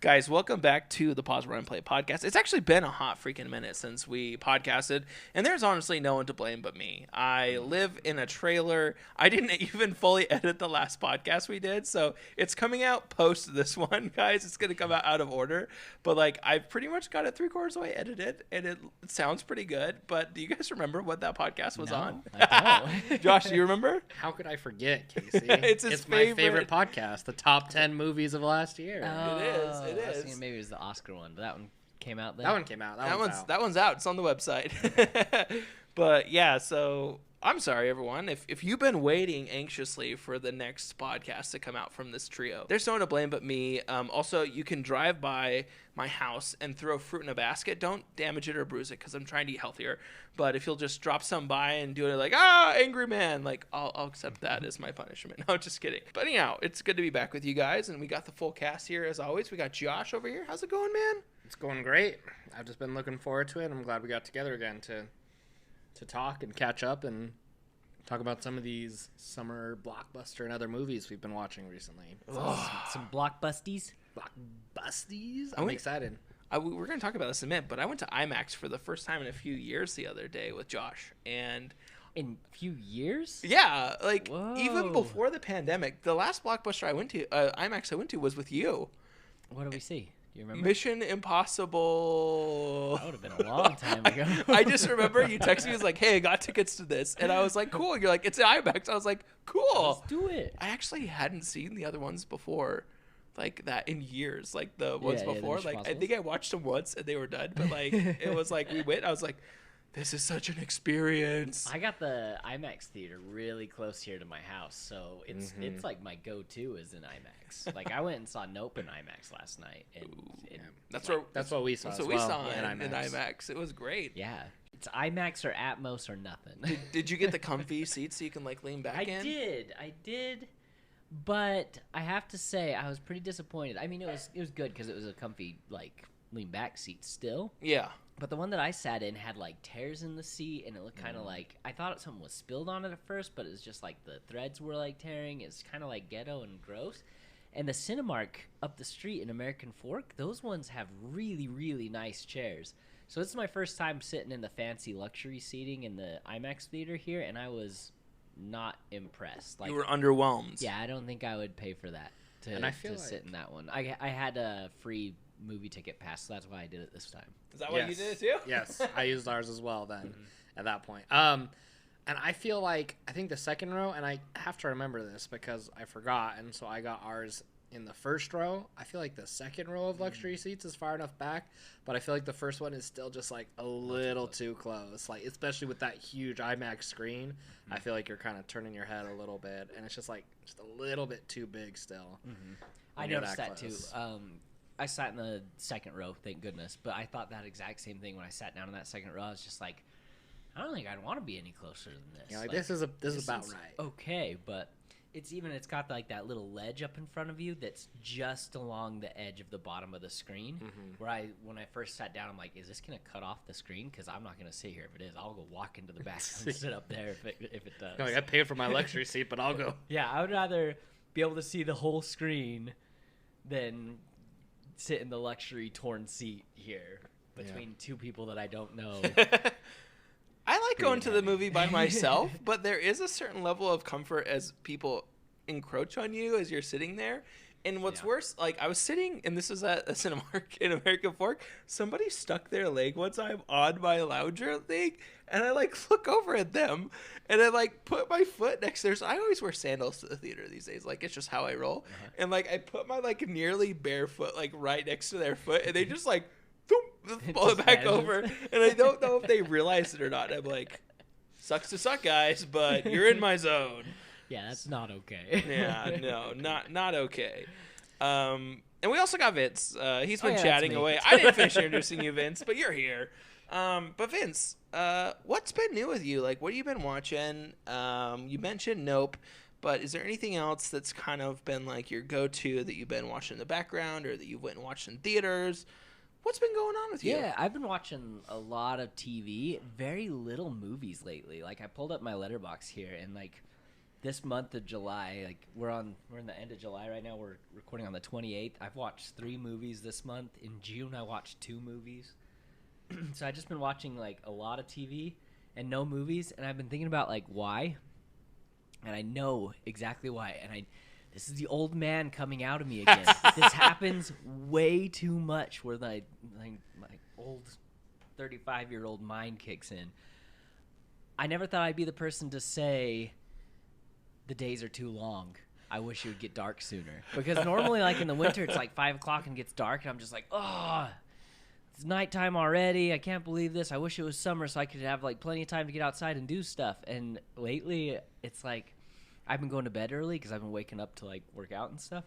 Guys, welcome back to the Pause Run Play podcast. It's actually been a hot freaking minute since we podcasted, and there's honestly no one to blame but me. I live in a trailer. I didn't even fully edit the last podcast we did, so it's coming out post this one, guys. It's going to come out of order, but like I've pretty much got it 3/4 of the way edited, and it sounds pretty good. But do you guys remember what that podcast was on? I don't. Josh, do you remember? How could I forget, Casey? It's my favorite podcast, the top 10 movies of last year. It is. I was thinking maybe it was the Oscar one, but that one came out then. That one came out. That one's out. It's on the website. But yeah, so I'm sorry, everyone. If you've been waiting anxiously for the next podcast to come out from this trio, there's no one to blame but me. Also, you can drive by my house and throw fruit in a basket. Don't damage it or bruise it because I'm trying to eat healthier. But if you'll just drop some by and do it like, angry man, like I'll accept that as my punishment. No, just kidding. But anyhow, it's good to be back with you guys. And we got the full cast here as always. We got Josh over here. How's it going, man? It's going great. I've just been looking forward to it. I'm glad we got together again to talk and catch up and talk about some of these summer blockbuster and other movies we've been watching recently. Some blockbusties. Blockbusties? I'm excited. We're going to talk about this in a minute, but I went to IMAX for the first time in a few years the other day with Josh. And In a few years? yeah, like Whoa. even before the pandemic, the last blockbuster I went to, IMAX I went to was with you. What did we see? Do you remember? Mission Impossible. That would have been a long time ago. I just remember you texted me, was like, hey, I got tickets to this. And I was like, cool. And you're like, it's IMAX. I was like, cool. Let's do it. I actually hadn't seen the other ones before like that in years, like the ones Yeah, the before. Mission Like I Impossibles. think I watched them once and they were done. But like it was like we went. I was like, this is such an experience. I got the IMAX theater really close here to my house, so it's like my go-to is in IMAX. Like I went and saw Nope in IMAX last night, and That's That's what we saw. That's as what we well saw in in IMAX. It was great. yeah, it's IMAX or Atmos or nothing. Did you get the comfy seats so you can like lean back I in? did, but I have to say I was pretty disappointed. I mean, it was good because it was a comfy like lean back seat still. Yeah. But the one that I sat in had like tears in the seat, and it looked kind of like I thought something was spilled on it at first, but it was just like the threads were like tearing. It's kind of like ghetto and gross. And the Cinemark up the street in American Fork, those ones have really, really nice chairs. So this is my first time sitting in the fancy luxury seating in the IMAX theater here, and I was not impressed. Like, You were underwhelmed. yeah, I don't think I would pay for that And I feel sit in that one. I had a free movie ticket pass, so that's why I did it this time. Is that what you did it too? Yes, I used ours as well then at that point. And I feel like I think the second row, and I have to remember this because I forgot, and so I got ours in the first row. I feel like the second row of luxury seats is far enough back, but I feel like the first one is still just like a little too close. Like especially with that huge IMAX screen, I feel like you're kind of turning your head a little bit, and it's just like just a little bit too big still. I when you're noticed that too. close. I sat in the second row, thank goodness. But I thought that exact same thing when I sat down in that second row. I was just like, I don't think I'd want to be any closer than this. Yeah, like this is about right. Okay, but it's got like that little ledge up in front of you that's just along the edge of the bottom of the screen. Where when I first sat down, I'm like, is this gonna cut off the screen? Because I'm not gonna sit here. If it is, I'll go walk into the back and sit up there if it does. Like I paid for my luxury seat, but I'll go. Yeah, I would rather be able to see the whole screen than sit in the luxury torn seat here between two people that I don't know. I like going to the movie by myself, but there is a certain level of comfort as people encroach on you as you're sitting there. And what's worse, like I was sitting, and this was at a Cinemark in American Fork. Somebody stuck their leg one time on my lounger thing, and I like look over at them, and I like put my foot next to theirs. I always wear sandals to the theater these days, like it's just how I roll. And like I put my like nearly bare foot like right next to their foot, and they just like pull it back over, and I don't know if they realized it or not. I'm like, sucks to suck, guys, but you're in my zone. Yeah, that's not okay. Yeah, no, not okay. And we also got Vince. He's been chatting that's me. away. I didn't finish introducing you, Vince, but you're here. But Vince, what's been new with you? Like, what have you been watching? You mentioned Nope, but is there anything else that's kind of been like your go-to that you've been watching in the background or that you went and watched in theaters? What's been going on with you? Yeah, I've been watching a lot of TV, very little movies lately. Like I pulled up my letterbox here, and like this month of July, like we're in the end of July right now. We're recording on the 28th. I've watched 3 movies this month. In June, I watched 2 movies. So I've just been watching like a lot of TV and no movies, and I've been thinking about like why. And I know exactly why. And this is the old man coming out of me again. This happens way too much where my old 35-year-old mind kicks in. I never thought I'd be the person to say the days are too long. I wish it would get dark sooner. Because normally, like in the winter, it's like 5 o'clock and gets dark, and I'm just like, oh, it's nighttime already. I can't believe this. I wish it was summer so I could have like plenty of time to get outside and do stuff. And lately, it's like I've been going to bed early because I've been waking up to like work out and stuff.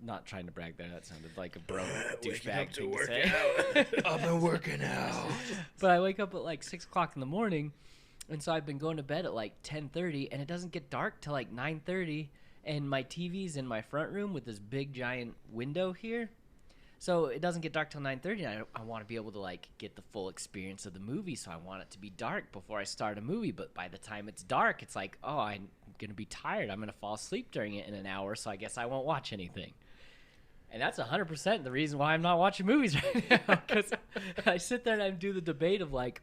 Not trying to brag there. That sounded like a bro douchebag thing to say. I've been working out. But I wake up at like 6 o'clock in the morning, and so I've been going to bed at like 10:30, and it doesn't get dark till like 9:30. And my TV's in my front room with this big giant window here. So it doesn't get dark till 9:30, and I want to be able to like get the full experience of the movie, so I want it to be dark before I start a movie. But by the time it's dark, it's like, oh, I'm going to be tired. I'm going to fall asleep during it in an hour, so I guess I won't watch anything. And that's 100% the reason why I'm not watching movies right now, because I sit there and I do the debate of like,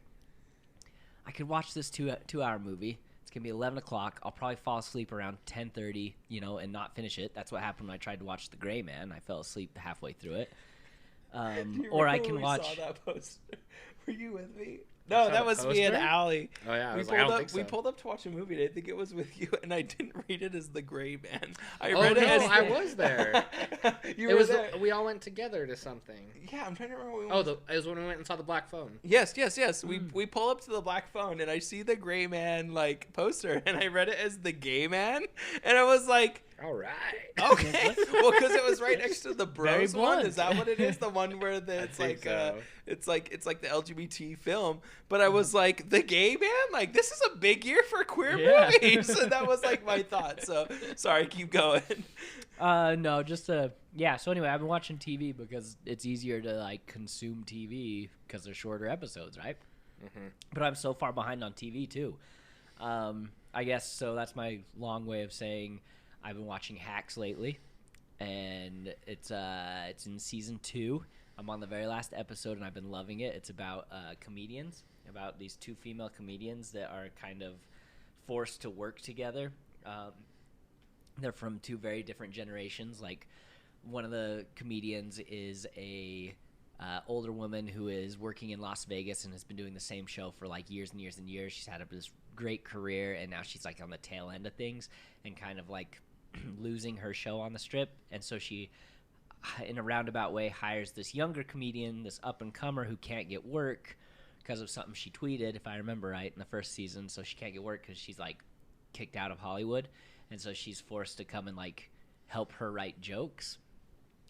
I could watch this two-hour movie. It's going to be 11 o'clock. I'll probably fall asleep around 10:30, and not finish it. That's what happened when I tried to watch The Gray Man. I fell asleep halfway through it. Or I can watch. Saw that post? Were you with me? No, that was me and Allie. Oh yeah, We pulled up to watch a movie. And I think it was with you, and I didn't read it as The Gray Man. I was there. You were there. We all went together to something. Yeah, I'm trying to remember. It was when we went and saw The Black Phone. Yes. We pull up to The Black Phone, and I see the Gray Man like poster, and I read it as The Gay Man, and I was like, all right. Okay. Well, because it was right next to the Bros Very one. blunt. Is that what it is? The one where it's like the LGBT film. But I was like, The Gay Man? Like, this is a big year for queer movies. And that was like my thought. So sorry, keep going. No, so anyway, I've been watching TV because it's easier to like consume TV because they're shorter episodes, right? Mm-hmm. But I'm so far behind on TV too. I guess so. That's my long way of saying I've been watching Hacks lately, and it's in season 2. I'm on the very last episode, and I've been loving it. It's about comedians, about these 2 female comedians that are kind of forced to work together. They're from 2 very different generations. Like, one of the comedians is a older woman who is working in Las Vegas and has been doing the same show for like years and years and years. She's had this great career, and now she's like on the tail end of things and kind of like losing her show on the Strip. And so she, in a roundabout way, hires this younger comedian, this up-and-comer who can't get work because of something she tweeted, if I remember right, in the first season. So she can't get work because she's like kicked out of Hollywood, and so she's forced to come and like help her write jokes.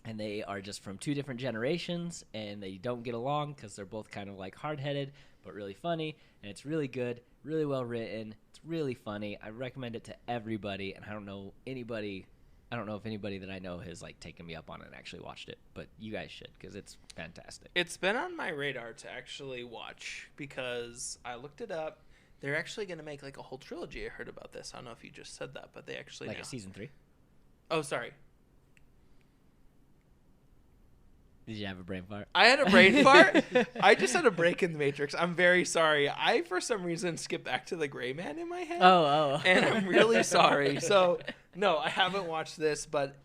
And they are just from 2 different generations, and they don't get along because they're both kind of like hard-headed but really funny, and it's really good, really well written. It's really funny. I recommend it to everybody, and I don't know if anybody that I know has like taken me up on it and actually watched it, but you guys should because it's fantastic. It's been on my radar to actually watch because I looked it up. They're actually going to make like a whole trilogy. I heard about this. I don't know if you just said that, but they actually like a season 3. Oh, sorry. Did you have a brain fart? I had a brain fart. I just had a break in the Matrix. I'm very sorry. I, for some reason, skipped back to the Gray Man in my head. Oh. And I'm really sorry. So, no, I haven't watched this, but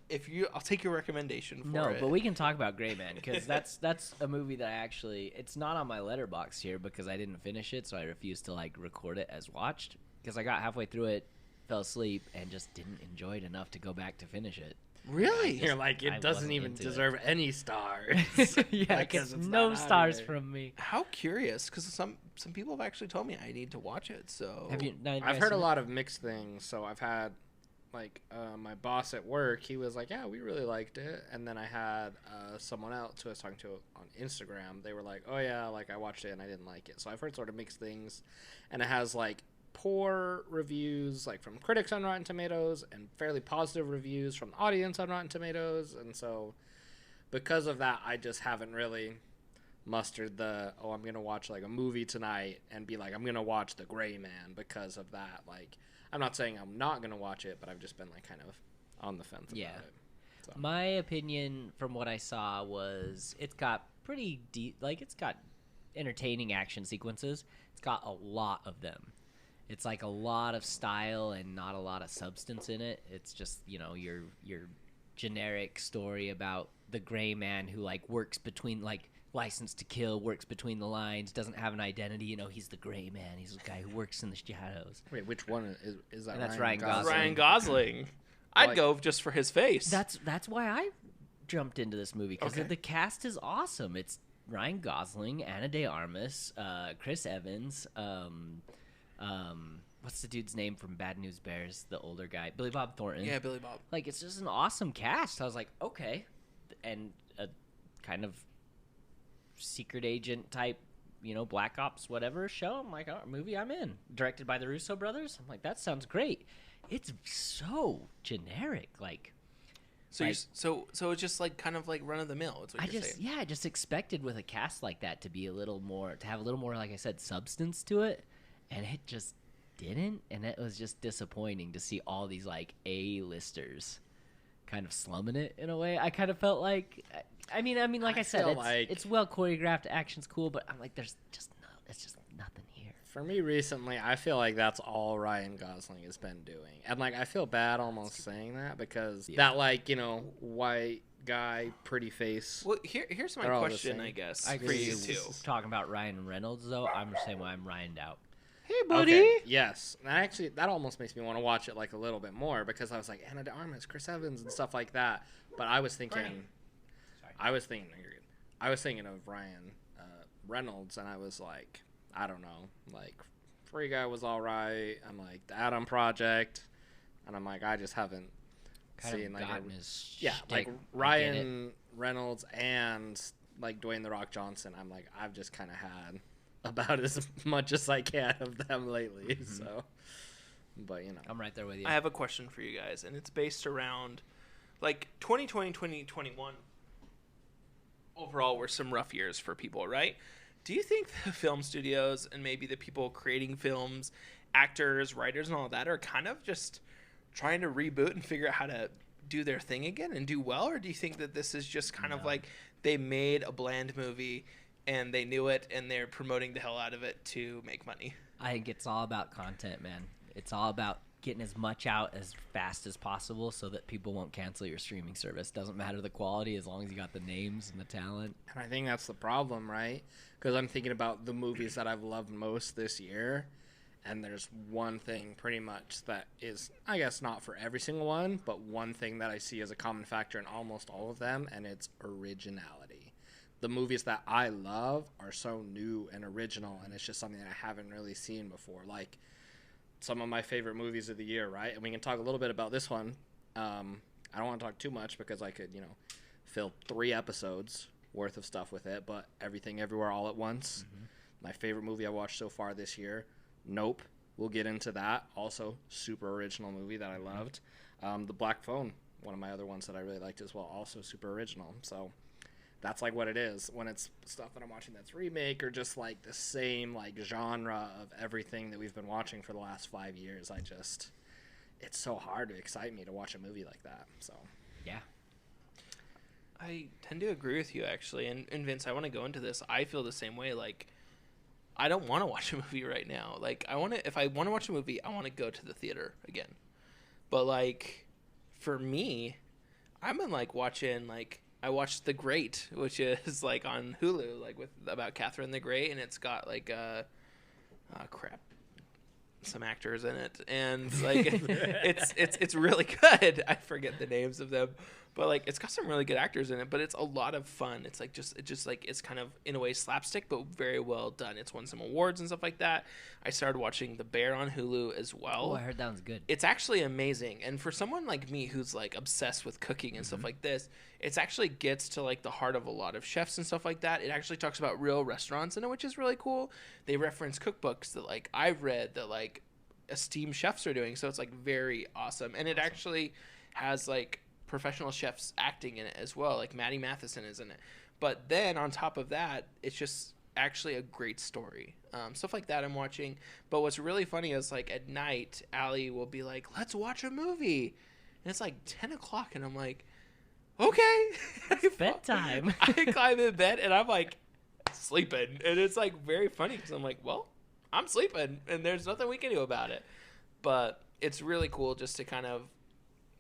I'll take your recommendation for it. No, but we can talk about Gray Man because that's a movie that it's not on my letterbox here because I didn't finish it, so I refused to like record it as watched because I got halfway through it, fell asleep, and just didn't enjoy it enough to go back to finish it. Really? You're like, it doesn't even deserve any stars. Yeah, because no stars from me. How curious, because some people have actually told me I need to watch it. So have you? I've heard a lot of mixed things. So I've had, like, my boss at work. He was like, "Yeah, we really liked it." And then I had someone else who I was talking to on Instagram. They were like, "Oh yeah, like I watched it and I didn't like it." So I've heard sort of mixed things, and it has like poor reviews like from critics on Rotten Tomatoes and fairly positive reviews from the audience on Rotten Tomatoes, and so because of that I just haven't really mustered I'm gonna watch like a movie tonight and be like I'm gonna watch The Gray Man because of that. Like I'm not saying I'm not gonna watch it, but I've just been like kind of on the fence about it. So. My opinion from what I saw was it's got pretty deep, like it's got entertaining action sequences. It's got a lot of them. It's like a lot of style and not a lot of substance in it. It's just, you know, your generic story about the gray man who like works between like license to kill, works between the lines, doesn't have an identity. You know, he's the gray man. He's the guy who works in the shadows. Wait, which one is that? And that's Ryan Gosling. Ryan Gosling. I'd go just for his face. That's why I jumped into this movie, because the cast is awesome. It's Ryan Gosling, Ana de Armas, Chris Evans, what's the dude's name from Bad News Bears, the older guy, Billy Bob Thornton. Yeah, Billy Bob. Like, it's just an awesome cast. I was like, okay, and a kind of secret agent type, you know, Black Ops whatever show. I'm like, movie I'm in. Directed by the Russo brothers. I'm like, that sounds great. It's so generic, like. So like, so it's just like kind of like run of the mill. It's what you're saying. I just expected with a cast like that to be a little more, to have a little more, like I said, substance to it, and it just didn't, and it was just disappointing to see all these like A-listers kind of slumming it in a way. I kind of felt like, I mean, like I said, it's well choreographed, action's cool, but I'm like, it's just nothing here. For me recently, I feel like that's all Ryan Gosling has been doing. And, like, I feel bad almost saying that because that, like, you know, white guy, pretty face. Well, here's my question, I guess, for you too. Talking about Ryan Reynolds, though, I'm the same way. I'm Ryan'd out. Hey, buddy. Okay, yes. And actually, that almost makes me want to watch it, like, a little bit more because I was like, Ana de Armas, Chris Evans, and stuff like that. But I was thinking... I was thinking of Ryan Reynolds, and I was like... I don't know, like, Free Guy was all right. I'm like, the Adam Project, and I'm like, I just haven't seen, like, like Ryan Reynolds and, like, Dwayne The Rock Johnson. I'm like, I've just kind of had about as much as I can of them lately, so, but, you know. I'm right there with you. I have a question for you guys, and it's based around, like, 2020, 2021, overall were some rough years for people, right? Do you think the film studios and maybe the people creating films, actors, writers, and all that are kind of just trying to reboot and figure out how to do their thing again and do well? Or do you think that this is just kind of like they made a bland movie and they knew it and they're promoting the hell out of it to make money? I think it's all about content, man. It's all about getting as much out as fast as possible so that people won't cancel your streaming service. Doesn't matter the quality as long as you got the names and the talent. And I think that's the problem, right? Because I'm thinking about the movies that I've loved most this year, and there's one thing pretty much that is, I guess, not for every single one, but one thing that I see as a common factor in almost all of them, and it's originality. The movies that I love are so new and original, and it's just something that I haven't really seen before. Like, some of my favorite movies of the year, right? And we can talk a little bit about this one. I don't want to talk too much because I could, you know, fill 3 episodes worth of stuff with it, but Everything Everywhere All at Once, my favorite movie I watched so far this year. Nope, we'll get into that. Also, super original movie that I loved. The Black Phone, one of my other ones that I really liked as well, also super original. So that's like what it is when it's stuff that I'm watching that's remake or just like the same like genre of everything that we've been watching for the last 5 years. It's so hard to excite me to watch a movie like that. So yeah, I tend to agree with you, actually. And Vince, I want to go into this. I feel the same way. Like, I don't want to watch a movie right now. Like, if I want to watch a movie, I want to go to the theater again. But, like, for me, I've been, like, watching, like, I watched The Great, which is, like, on Hulu, like, about Catherine the Great. And it's got, like, some actors in it. And, like, it's really good. I forget the names of them. But, like, it's got some really good actors in it, but it's a lot of fun. It's, like, it's kind of, in a way, slapstick, but very well done. It's won some awards and stuff like that. I started watching The Bear on Hulu as well. Oh, I heard that was good. It's actually amazing. And for someone like me who's, like, obsessed with cooking and stuff like this, it actually gets to, like, the heart of a lot of chefs and stuff like that. It actually talks about real restaurants in it, which is really cool. They reference cookbooks that, like, I've read that, like, esteemed chefs are doing. So it's, like, very awesome. And it actually has, like, professional chefs acting in it as well, like Maddie Matheson is in it. But then on top of that, it's just actually a great story. Stuff like that I'm watching. But what's really funny is like at night, Allie will be like, let's watch a movie. And it's like 10 o'clock and I'm like, okay. It's bedtime. I climb in bed and I'm like sleeping. And it's like very funny because I'm like, well, I'm sleeping and there's nothing we can do about it. But it's really cool just to kind of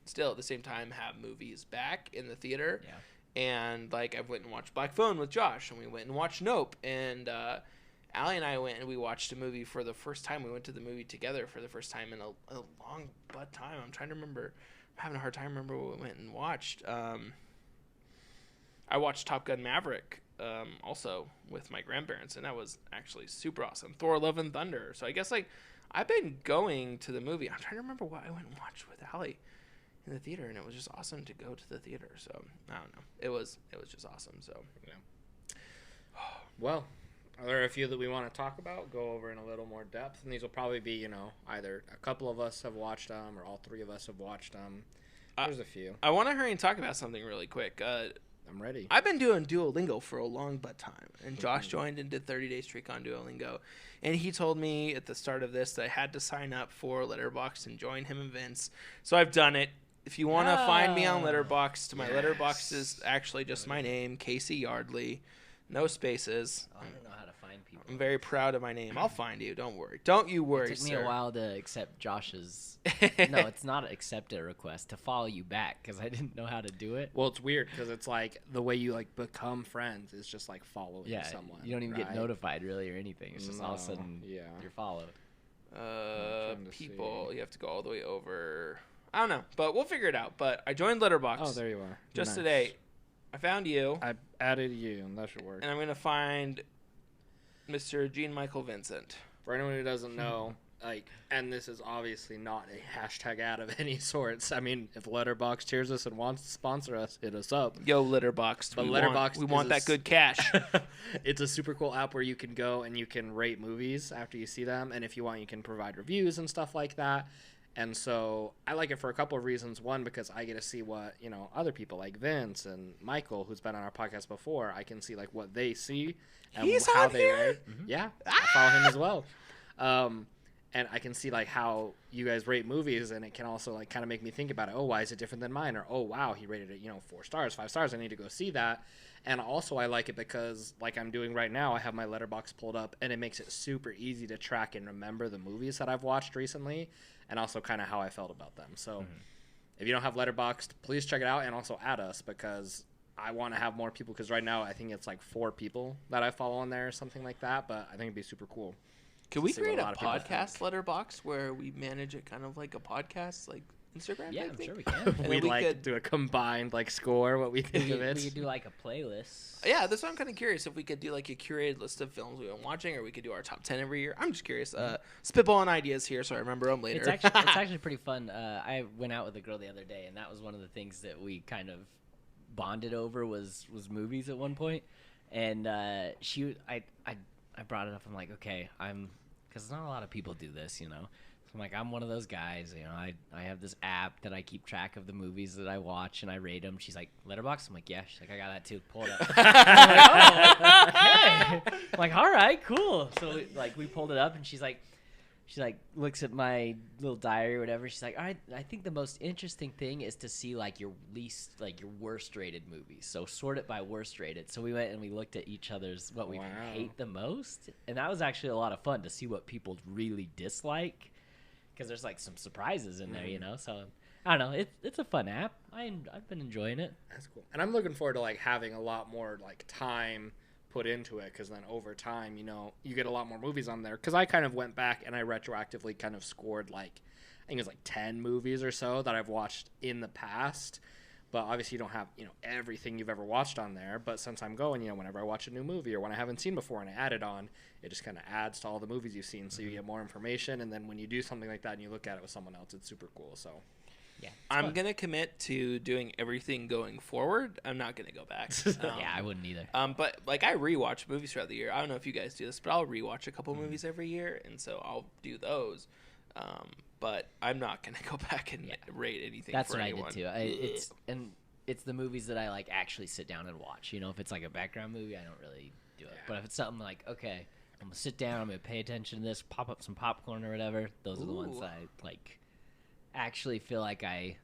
still at the same time have movies back in the theater. Yeah. And like I went and watched Black Phone with Josh, and we went and watched Nope, and Allie and I went and we watched a movie for the first time. We went to the movie together for the first time in a long butt time. I'm trying to remember. I'm having a hard time remember what we went and watched. I watched Top Gun Maverick also with my grandparents, and that was actually super awesome. Thor Love and Thunder. So I guess like I've been going to the movie. I'm trying to remember what I went and watched with Allie in the theater, and it was just awesome to go to the theater. So I don't know, it was just awesome. So well, are there a few that we want to talk about, go over in a little more depth? And these will probably be, either a couple of us have watched them or all three of us have watched them. There's a few. I want to hurry and talk about something really quick. I'm ready. I've been doing Duolingo for a long butt time, and Josh joined and did 30-day streak on Duolingo, and he told me at the start of this that I had to sign up for Letterboxd and join him and Vince. So I've done it. If you want to find me on Letterboxd, my Letterboxd is actually just my name, Casey Yardley, no spaces. I don't know how to find people. I'm very proud of my name. I'll find you. Don't worry. Don't you worry, It took me sir. a while to accept Josh's. No, it's not accept a request, to follow you back, because I didn't know how to do it. Well, it's weird because it's like the way you like become friends is just like following someone. You don't even get right? notified really or anything. It's just all of a sudden you're followed. People, you have to go all the way over. I don't know, but we'll figure it out. But I joined Letterboxd. Oh, there you are. Just Nice. today. I found you, I added you, and that should work. and I'm going to find Mr. Jean Michael Vincent. For anyone who doesn't know, and this is obviously not a hashtag ad of any sorts. I mean, if Letterboxd hears us and wants to sponsor us, hit us up. Yo, Letterboxd. But We want that good cash. It's a super cool app where you can go and you can rate movies after you see them, and if you want, you can provide reviews and stuff like that. And so I like it for a couple of reasons. One, because I get to see what, other people like Vince and Michael, who's been on our podcast before, I can see like what they see and He's how on they here? rate. Mm-hmm. Yeah, I follow him as well. And I can see like how you guys rate movies, and it can also like kind of make me think about it. Oh, why is it different than mine? Or, oh, wow, he rated it, 4 stars, 5 stars. I need to go see that. And also I like it because like I'm doing right now, I have my Letterboxd pulled up, and it makes it super easy to track and remember the movies that I've watched recently, and also kind of how I felt about them. So if you don't have Letterboxd, please check it out, and also add us, because I want to have more people, because right now I think it's like 4 people that I follow on there or something like that, but I think it'd be super cool. Can we See what create a a lot of people podcast Letterboxd where we manage it kind of like a podcast, like Instagram? Yeah, type I'm thing? sure we can. And We'd we like could- do a combined like score, what we think of We it. could do like a playlist. Yeah, that's what I'm kind of curious. If we could do like a curated list of films we've been watching, or we could do our top 10 every year. I'm just curious. Spitballing ideas here, so I remember them later. It's actually pretty fun. I went out with a girl the other day, and that was one of the things that we kind of bonded over was movies at one point. And I brought it up. I'm like, okay, because not a lot of people do this, So I'm like, I'm one of those guys, I have this app that I keep track of the movies that I watch and I rate them. She's like, Letterboxd? I'm like, yeah. She's like, I got that too. Pull it up. I'm like, oh, okay. I'm like, all right, cool. So we pulled it up, and she looks at my little diary or whatever. She's like, all right, I think the most interesting thing is to see like your worst rated movies. So sort it by worst rated. So we went and we looked at each other's what we hate the most. And that was actually a lot of fun to see what people really dislike. Because there's like some surprises in there, So I don't know. It's a fun app. I've been enjoying it. That's cool. And I'm looking forward to like having a lot more like time put into it, because then over time, you get a lot more movies on there. Because I kind of went back and I retroactively kind of scored like, I think it was like 10 movies or so that I've watched in the past. But obviously you don't have, everything you've ever watched on there. But since I'm going, whenever I watch a new movie or when I haven't seen before and I add it on, it just kind of adds to all the movies you've seen. So you get more information. And then when you do something like that and you look at it with someone else, it's super cool. So Yeah, I'm going to commit to doing everything going forward. I'm not going to go back. yeah, I wouldn't either. But like I rewatch movies throughout the year. I don't know if you guys do this, but I'll rewatch a couple movies every year, and so I'll do those. But I'm not going to go back and rate anything That's for what anyone. I did too. it's the movies that I like actually sit down and watch. You know, if it's like a background movie, I don't really do it. But if it's something like, okay, I'm gonna sit down, I'm gonna pay attention to this, pop up some popcorn or whatever, those are the ones that I like actually feel like I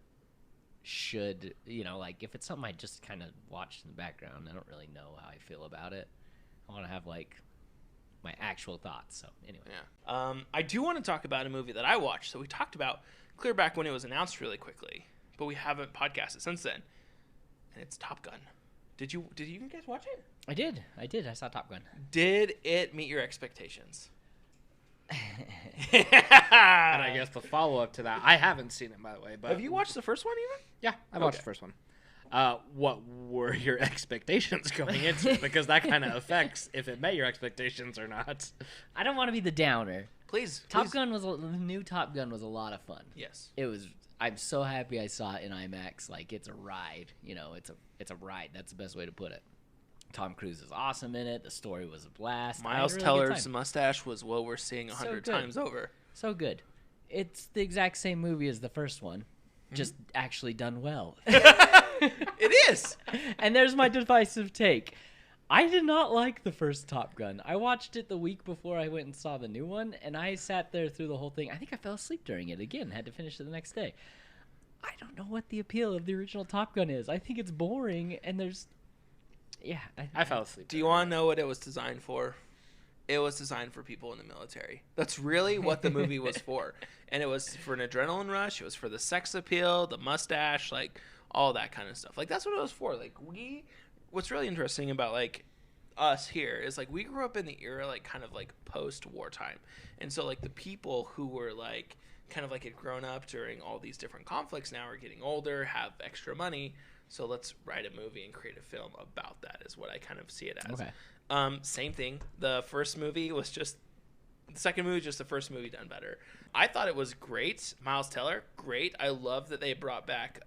should, you know, like if it's something I just kind of watch in the background, I don't really know how I feel about it. I want to have like my actual thoughts. So anyway, I do want to talk about a movie that I watched. So we talked about clear back when it was announced really quickly, but we haven't podcasted since then, and it's Top Gun. Did you guys watch it? I did. I saw Top Gun. Did it meet your expectations? And I guess the follow-up to that, I haven't seen it, by the way. But have you watched the first one even? Yeah, I watched the first one. What were your expectations going into it? Because that kind of affects if it met your expectations or not. I don't want to be the downer. Please. The new Top Gun was a lot of fun. Yes. It was. I'm so happy I saw it in IMAX. Like, it's a ride. You know, it's a ride. That's the best way to put it. Tom Cruise is awesome in it. The story was a blast. Miles Teller's mustache was what we're seeing 100 times over. So good. It's the exact same movie as the first one, just actually done well. It is. And there's my divisive take. I did not like the first Top Gun. I watched it the week before I went and saw the new one, and I sat there through the whole thing. I think I fell asleep during it again. Had to finish it the next day. I don't know what the appeal of the original Top Gun is. I think it's boring, and there's... Yeah. I fell asleep. Do you want to know what it was designed for? It was designed for people in the military. That's really what the movie was for. And it was for an adrenaline rush. It was for the sex appeal, the mustache, like all that kind of stuff. Like that's what it was for. Like what's really interesting about like us here is like we grew up in the era like kind of like post-war time. And so like the people who were like kind of like had grown up during all these different conflicts now are getting older, have extra money. So let's write a movie and create a film about that is what I kind of see it as. Okay. Same thing. The first movie was just the second movie, just the first movie done better. I thought it was great. Miles Teller, great. I love that they brought back,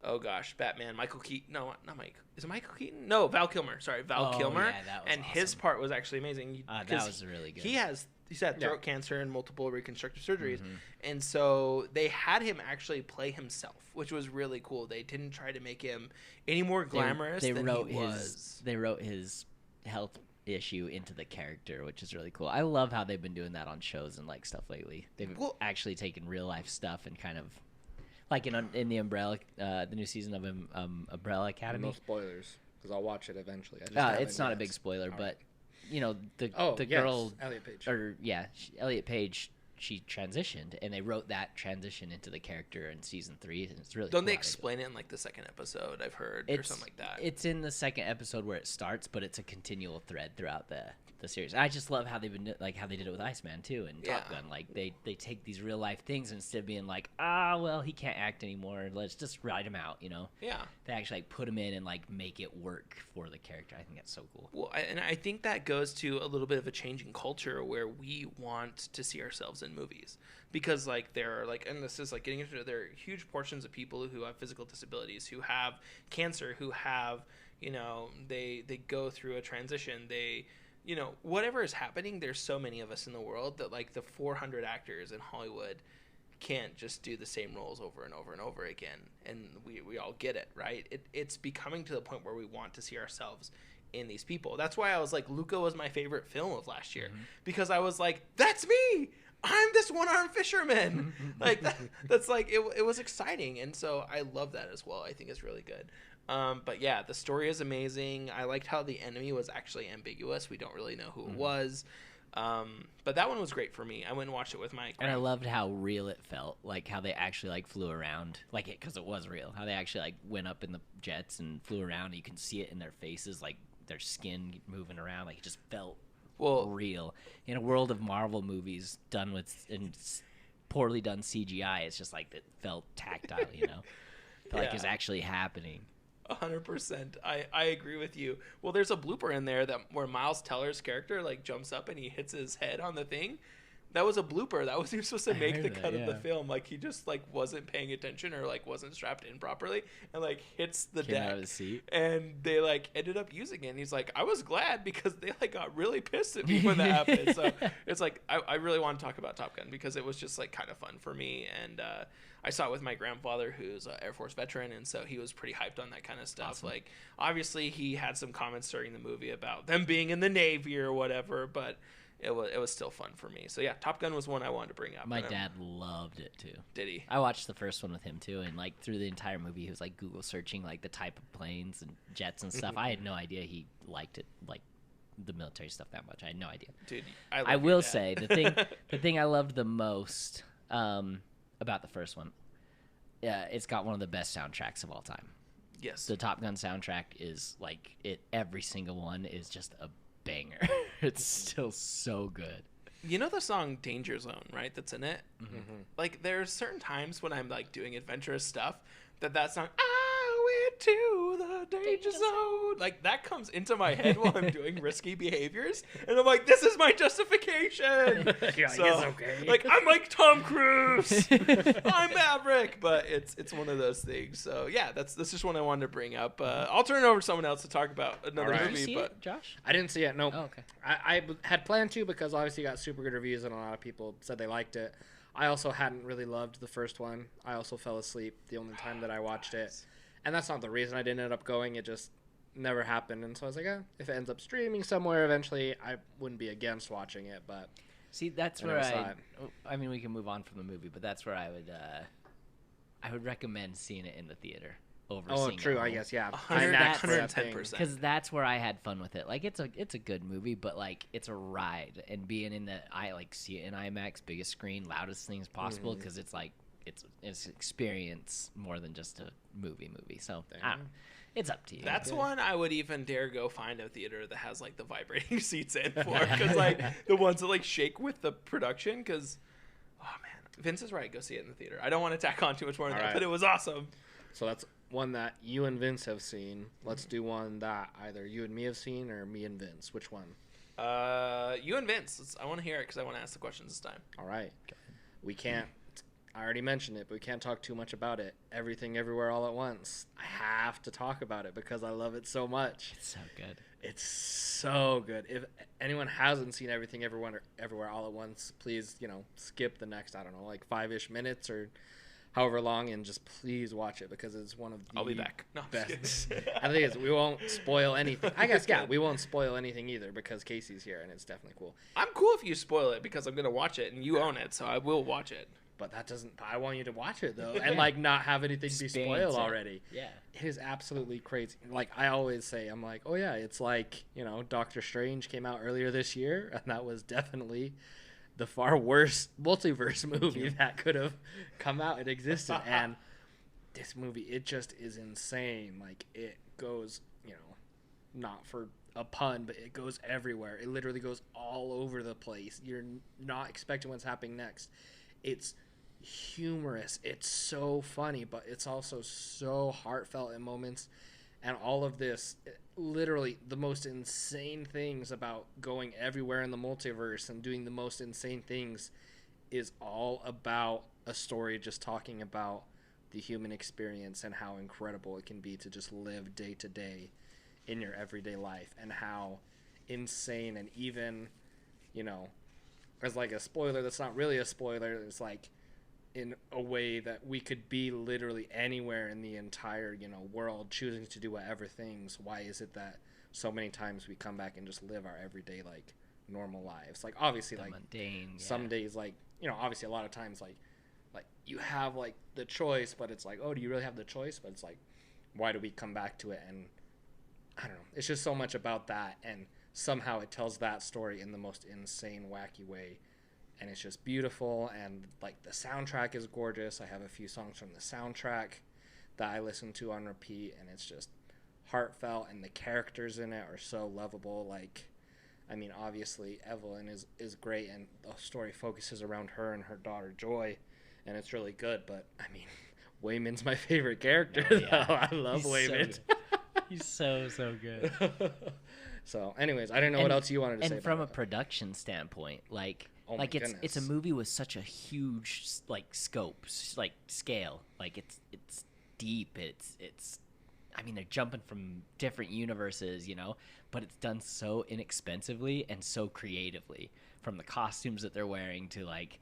Batman, Michael Keaton. No, not Mike. Is it Michael Keaton? No, Val Kilmer. Sorry, Val Kilmer. Yeah, that was and awesome. his part was actually amazing. That was really good. He's had throat cancer and multiple reconstructive surgeries. And so they had him actually play himself, which was really cool. They didn't try to make him any more glamorous than he was. They wrote his health issue into the character, which is really cool. I love how they've been doing that on shows and like stuff lately. They've actually taken real life stuff and kind of like in the Umbrella, the new season of Umbrella Academy. No spoilers, because I'll watch it eventually. It's not a big spoiler, but you know the girl Elliot Page. Elliot Page. She transitioned, and they wrote that transition into the character in season 3, and it's really Don't cool they explain it in like the second episode? I've heard or something like that. It's in the second episode where it starts, but it's a continual thread throughout the series. I just love how they've been like how they did it with Iceman too and Top Gun. Like they take these real life things instead of being like, well, he can't act anymore. Let's just write him out, you know? Yeah. They actually like put him in and like make it work for the character. I think that's so cool. Well, and I think that goes to a little bit of a changing culture where we want to see ourselves in movies because like there are like, and this is like getting into it, there are huge portions of people who have physical disabilities, who have cancer, who have, you know, they go through a transition. You know, whatever is happening, there's so many of us in the world that like the 400 actors in Hollywood can't just do the same roles over and over and over again. And we all get it, right? It's becoming to the point where we want to see ourselves in these people. That's why I was like, Luca was my favorite film of last year because I was like, that's me. I'm this one-armed fisherman. Like that's like, it was exciting. And so I love that as well. I think it's really good. But yeah, the story is amazing. I liked how the enemy was actually ambiguous. We don't really know who it was. But that one was great for me. I went and watched it with my And I loved how real it felt, like how they actually like flew around, like it because it was real. How they actually like went up in the jets and flew around. And you can see it in their faces, like their skin moving around. Like it just felt real. In a world of Marvel movies done with and poorly done CGI, it's just like it felt tactile. You know, like it's actually happening. 100%. I agree with you. Well, there's a blooper in there where Miles Teller's character like jumps up and he hits his head on the thing, That was a blooper. That was he was supposed to make the cut of the yeah. film. Like he just like wasn't paying attention or like wasn't strapped in properly and like hits the Came deck. out of the seat. And they like ended up using it. And he's like, I was glad because they like got really pissed at me when that happened. So it's like I really want to talk about Top Gun because it was just like kind of fun for me. And I saw it with my grandfather who's an Air Force veteran, and so he was pretty hyped on that kind of stuff. Awesome. Like obviously he had some comments during the movie about them being in the Navy or whatever, but it was still fun for me. So yeah, Top Gun was one I wanted to bring up. My dad loved it too. Did he? I watched the first one with him too, and like through the entire movie, he was like Google searching like the type of planes and jets and stuff. I had no idea he liked it, like the military stuff that much. I had no idea. Dude, I will say the thing I loved the most about the first one, it's got one of the best soundtracks of all time. Yes. The Top Gun soundtrack is like it. Every single one is just a banger. It's still so good. You know the song Danger Zone, right? That's in it? Mm-hmm. Like, there's certain times when I'm, like, doing adventurous stuff that song, I went to the danger zone. Like, that comes into my head while I'm doing risky behaviors. And I'm like, this is my justification. You're like, it's okay. Like, I'm like Tom Cruise. I'm Maverick. But it's one of those things. So, yeah, that's just one I wanted to bring up. I'll turn it over to someone else to talk about another All right. movie. Did you see but it, Josh? I didn't see it. Nope. Oh, okay. I had planned to because obviously you got super good reviews and a lot of people said they liked it. I also hadn't really loved the first one. I also fell asleep the only time that I watched it. And that's not the reason I didn't end up going. It just never happened. And so I was like, if it ends up streaming somewhere eventually, I wouldn't be against watching it. But See, that's I where never saw it. I mean, we can move on from the movie, but that's where I would recommend seeing it in the theater over seeing it true. at I home. guess, yeah. 110%. Because that's where I had fun with it. Like it's a good movie, but like it's a ride, and being in I like see it in IMAX, biggest screen, loudest things possible, because it's like it's experience more than just a movie. So I don't know. It's up to you. That's one I would even dare go find a theater that has like the vibrating seats in for, because like the ones that like shake with the production. Because oh man, Vince is right. Go see it in the theater. I don't want to tack on too much more than that, but it was awesome. So that's one that you and Vince have seen. Let's do one that either you and me have seen or me and Vince. Which one? You and Vince. I want to hear it because I want to ask the questions this time. All right. We can't. I already mentioned it, but we can't talk too much about it. Everything, Everywhere, All at Once. I have to talk about it because I love it so much. It's so good. It's so good. If anyone hasn't seen Everything, Everywhere, All at Once, please, skip the next, I don't know, like 5-ish minutes or however long, and just please watch it because it's one of the I'll be back. No, best. I think we won't spoil anything. I guess, yeah, we won't spoil anything either because Casey's here and it's definitely cool. I'm cool if you spoil it because I'm going to watch it and you own it, so I will watch it. But that doesn't. I want you to watch it though, and like not have anything be spoiled already. Yeah, it is absolutely crazy. Like I always say, I'm like, oh yeah, it's like Doctor Strange came out earlier this year, and that was definitely the far worst multiverse movie that could have come out and existed. And this movie, it just is insane. Like it goes, not for a pun, but it goes everywhere. It literally goes all over the place. You're not expecting what's happening next. It's humorous, it's so funny, but it's also so heartfelt in moments, and all of this, literally the most insane things about going everywhere in the multiverse and doing the most insane things is all about a story just talking about the human experience and how incredible it can be to just live day to day in your everyday life, and how insane, and even as like a spoiler that's not really a spoiler, it's like in a way that we could be literally anywhere in the entire world choosing to do whatever things. Why is it that so many times we come back and just live our everyday like normal lives? Like obviously like mundane, some days, like obviously a lot of times like you have like the choice, but it's like, oh, do you really have the choice? But it's like, why do we come back to it? And I don't know, it's just so much about that, and somehow it tells that story in the most insane, wacky way. And it's just beautiful, and like the soundtrack is gorgeous. I have a few songs from the soundtrack that I listen to on repeat, and it's just heartfelt, and the characters in it are so lovable. Like, I mean, obviously Evelyn is great, and the story focuses around her and her daughter Joy, and it's really good. But I mean, Wayman's my favorite character. Oh, yeah. I love Wayman. He's so good. So anyways, I didn't know what else you wanted to say and from about a production standpoint, like Oh like my it's a goodness. movie with such a huge like scope, like scale. Like it's deep. It's I mean, they're jumping from different universes, but it's done so inexpensively and so creatively, from the costumes that they're wearing to like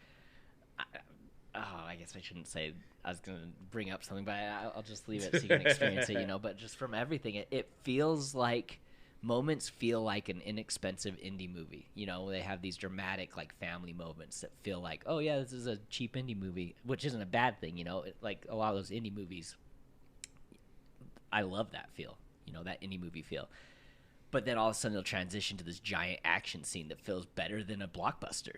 I guess I shouldn't say. I was gonna bring up something, but I'll just leave it so you can experience it, But just from everything, it feels like moments feel like an inexpensive indie movie. They have these dramatic like family moments that feel like, oh yeah, this is a cheap indie movie, which isn't a bad thing. Like a lot of those indie movies, I love that feel. That indie movie feel. But then all of a sudden they'll transition to this giant action scene that feels better than a blockbuster,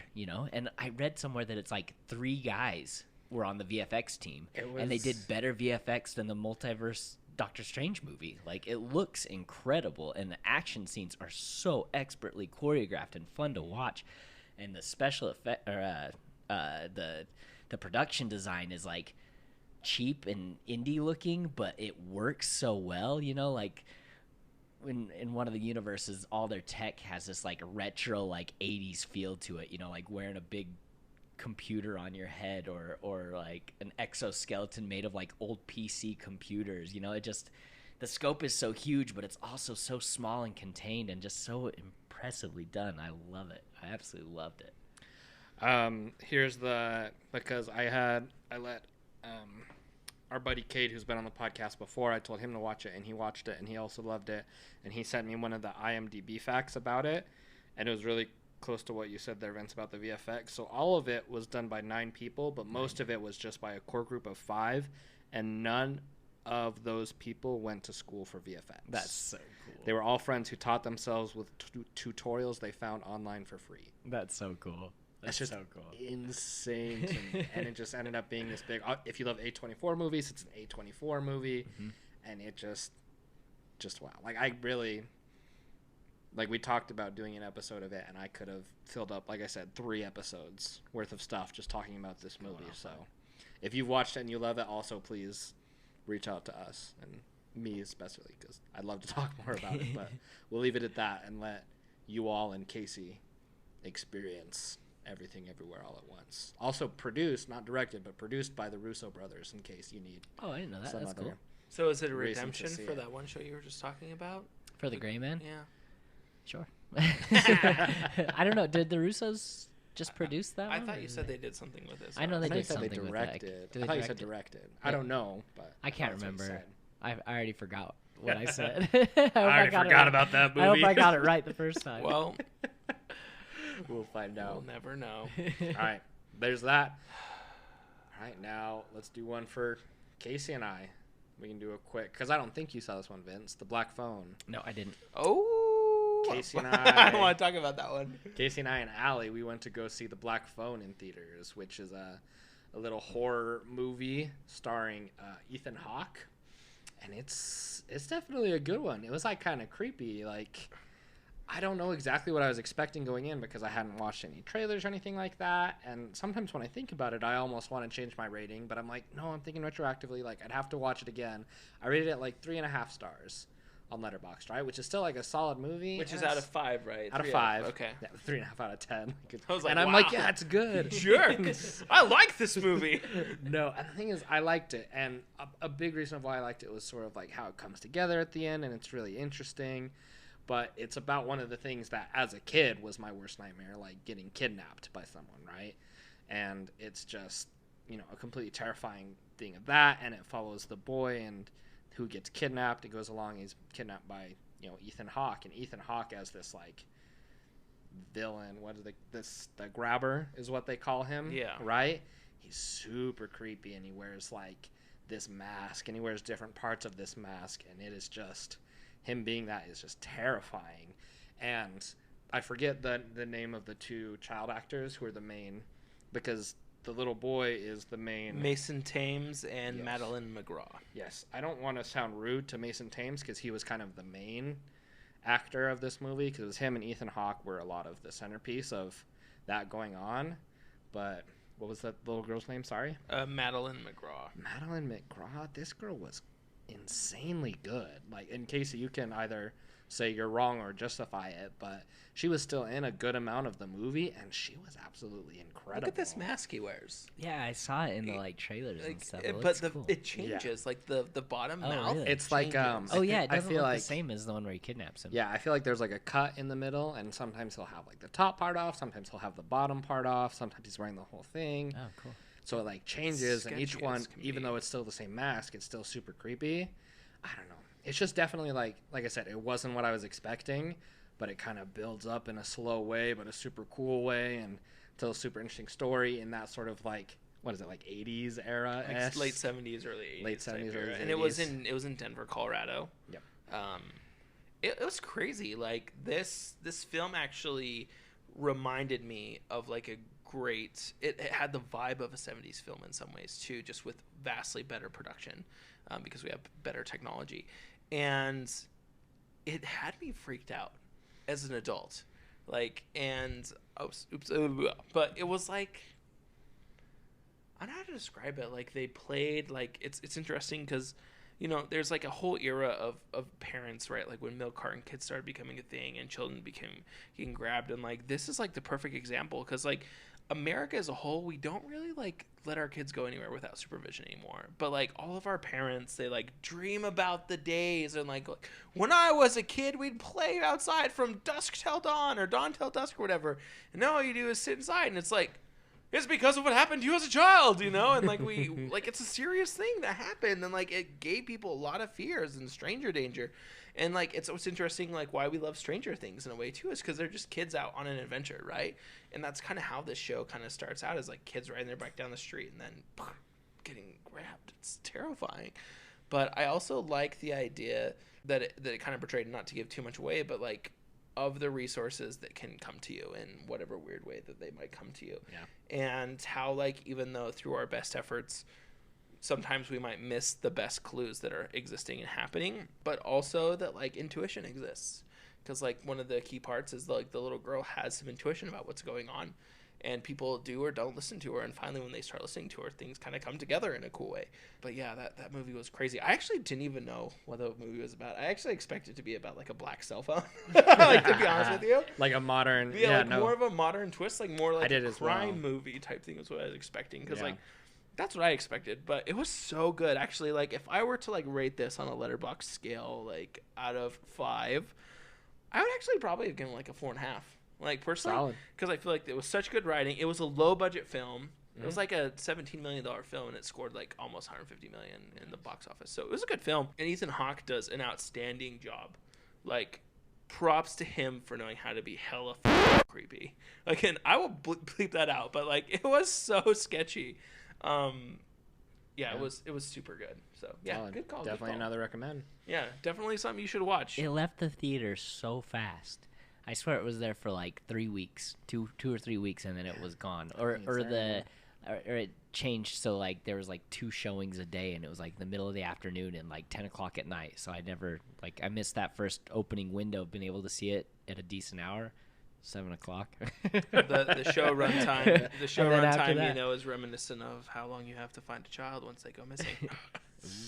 And I read somewhere that it's like 3 guys were on the VFX team, and they did better VFX than the Multiverse Doctor Strange movie. Like, it looks incredible, and the action scenes are so expertly choreographed and fun to watch. And the special effect, or the production design is like cheap and indie looking, but it works so well, like. In one of the universes, all their tech has this like retro like 80s feel to it, like wearing a big computer on your head or like an exoskeleton made of like old PC computers. It just, the scope is so huge, but it's also so small and contained and just so impressively done. I love it. I absolutely loved it. Because I let our buddy Cade, who's been on the podcast before, I told him to watch it, and he watched it, and he also loved it. And he sent me one of the IMDb facts about it, and it was really close to what you said there, Vince, about the VFX. So all of it was done by 9 people, but most of it was just by a core group of 5, and none of those people went to school for VFX. That's so cool. They were all friends who taught themselves with tutorials they found online for free. That's so cool. That's just so cool. Insane to me. And it just ended up being this big, if you love A24 movies, it's an A24 movie. Mm-hmm. And it just wow. Like, I really, like, we talked about doing an episode of it, and I could have filled up, like I said, 3 episodes worth of stuff just talking about this movie. So if you've watched it and you love it, also please reach out to us, and me especially, because I'd love to talk more about it. But we'll leave it at that and let you all and Casey experience Everything Everywhere All at Once. Also produced, not directed, but produced by the Russo brothers, in case you need. Oh, I didn't know that. That's cool. So is it a redemption for that one show you were just talking about? For the Gray Man? Yeah. Sure. I don't know. Did the Russos just produce that one? I thought you said they did something with it. I know they did something something directed. with it. I thought you said directed. I don't know, but I can't remember. I already forgot what I said. I already forgot about that movie. I hope I got it right the first time. Well, we'll find out. We'll never know. All right, there's that. All right, now let's do one for Casey and I. We can do a quick, because I don't think you saw this one, Vince. The Black Phone. No, I didn't. Oh, Casey and I. I don't want to talk about that one. Casey and I and Allie, we went to go see The Black Phone in theaters, which is a little horror movie starring Ethan Hawke, and it's definitely a good one. It was like kind of creepy, like. I don't know exactly what I was expecting going in because I hadn't watched any trailers or anything like that. And sometimes when I think about it, I almost want to change my rating. But I'm like, no, I'm thinking retroactively. Like, I'd have to watch it again. I rated it like 3.5 stars on Letterboxd, right? Which is still like a solid movie. Which is out of 5, right? Out of 5. Okay. Yeah, 3.5 out of 10. I was like, and I'm like, yeah, it's good. Jerk. I like this movie. No, and the thing is, I liked it. And a big reason of why I liked it was sort of like how it comes together at the end. And it's really interesting. But it's about one of the things that, as a kid, was my worst nightmare, like getting kidnapped by someone, right? And it's just, a completely terrifying thing of that. And it follows the boy and who gets kidnapped. It goes along. He's kidnapped by, Ethan Hawke. And Ethan Hawke as this, like, villain. What is the grabber is what they call him. Yeah. Right? He's super creepy, and he wears, like, this mask. And he wears different parts of this mask. And it is just... him being that is just terrifying. And I forget the name of the 2 child actors who are the main, because the little boy is the main. Mason Thames and Yes. Madeline McGraw. Yes. I don't want to sound rude to Mason Thames because he was kind of the main actor of this movie, because it was him and Ethan Hawke were a lot of the centerpiece of that going on. But what was that little girl's name? Sorry? Madeline McGraw. Madeline McGraw. This girl was insanely good. Like, in case you can either say you're wrong or justify it, but she was still in a good amount of the movie, and she was absolutely incredible. Look at this mask he wears. Yeah, I saw it in the like trailers and stuff. It But looks cool. it changes, like the bottom mouth. Really? It's like Oh yeah, it I doesn't feel look like the same as the one where he kidnaps him. yeah, I feel like there's like a cut in the middle, and sometimes he'll have like the top part off, sometimes he'll have the bottom part off, sometimes he's wearing the whole thing. Oh, cool. So it like changes, and each Sketchy one, as can even be. though it's still the same mask, it's still super creepy. I don't know. It's just definitely like I said, it wasn't what I was expecting, but it kind of builds up in a slow way, but a super cool way, and tells a super interesting story in that sort of like, what is it, like 80s era? Like late 70s, early 80s. Late 70s, early 80s. And it was in Denver, Colorado. Yep. It was crazy. Like this film actually reminded me of like a great. It had the vibe of a 70s film in some ways too, just with vastly better production, because we have better technology, and it had me freaked out as an adult. Like, and but it was like, I don't know how to describe it. Like they played, like it's interesting because, you know, there's like a whole era of parents, right? Like when milk carton kids started becoming a thing and children became getting grabbed, and like this is like the perfect example because like America as a whole, we don't really like let our kids go anywhere without supervision anymore. But like all of our parents, they like dream about the days and like when I was a kid, we'd play outside from dusk till dawn or dawn till dusk or whatever. And now all you do is sit inside, and it's like, it's because of what happened to you as a child, you know? And like we like it's a serious thing that happened, and like it gave people a lot of fears and stranger danger. And like it's interesting, like why we love Stranger Things in a way too is because they're just kids out on an adventure, right? And that's kind of how this show kind of starts out, is like kids riding their bike down the street and then getting grabbed. It's terrifying. But I also like the idea that it kind of portrayed, not to give too much away, but like of the resources that can come to you in whatever weird way that they might come to you. Yeah. And how like even though through our best efforts sometimes we might miss the best clues that are existing and happening, but also that like intuition exists, because like one of the key parts is like the little girl has some intuition about what's going on, and people do or don't listen to her, and finally when they start listening to her, things kind of come together in a cool way. But yeah, that movie was crazy. I actually didn't even know what the movie was about. I actually expected it to be about like a black cell phone, like, to be honest with you, like a modern, more of a modern twist, like more like a crime well. movie type thing was what I was expecting, because like that's what I expected. But it was so good, actually. Like if I were to like rate this on a Letterboxd scale, like out of 5, I would actually probably have given like a 4.5. Like personally, because I feel like it was such good writing. It was a low budget film. It was like a $17 million film, and it scored like almost $150 million in the box office. So it was a good film. And Ethan Hawke does an outstanding job. Like, props to him for knowing how to be hella creepy. Like, and I will bleep that out, but like it was so sketchy. It was super good. So yeah, good call. Definitely another recommend. Yeah, definitely something you should watch. It left the theater so fast. I swear it was there for like 3 weeks, two or 3 weeks, and then it was gone. Or it changed, so like there was like 2 showings a day, and it was like the middle of the afternoon and like 10 o'clock at night. So I missed that first opening window of being able to see it at a decent hour, 7 o'clock. the show runtime, you know, is reminiscent of how long you have to find a child once they go missing.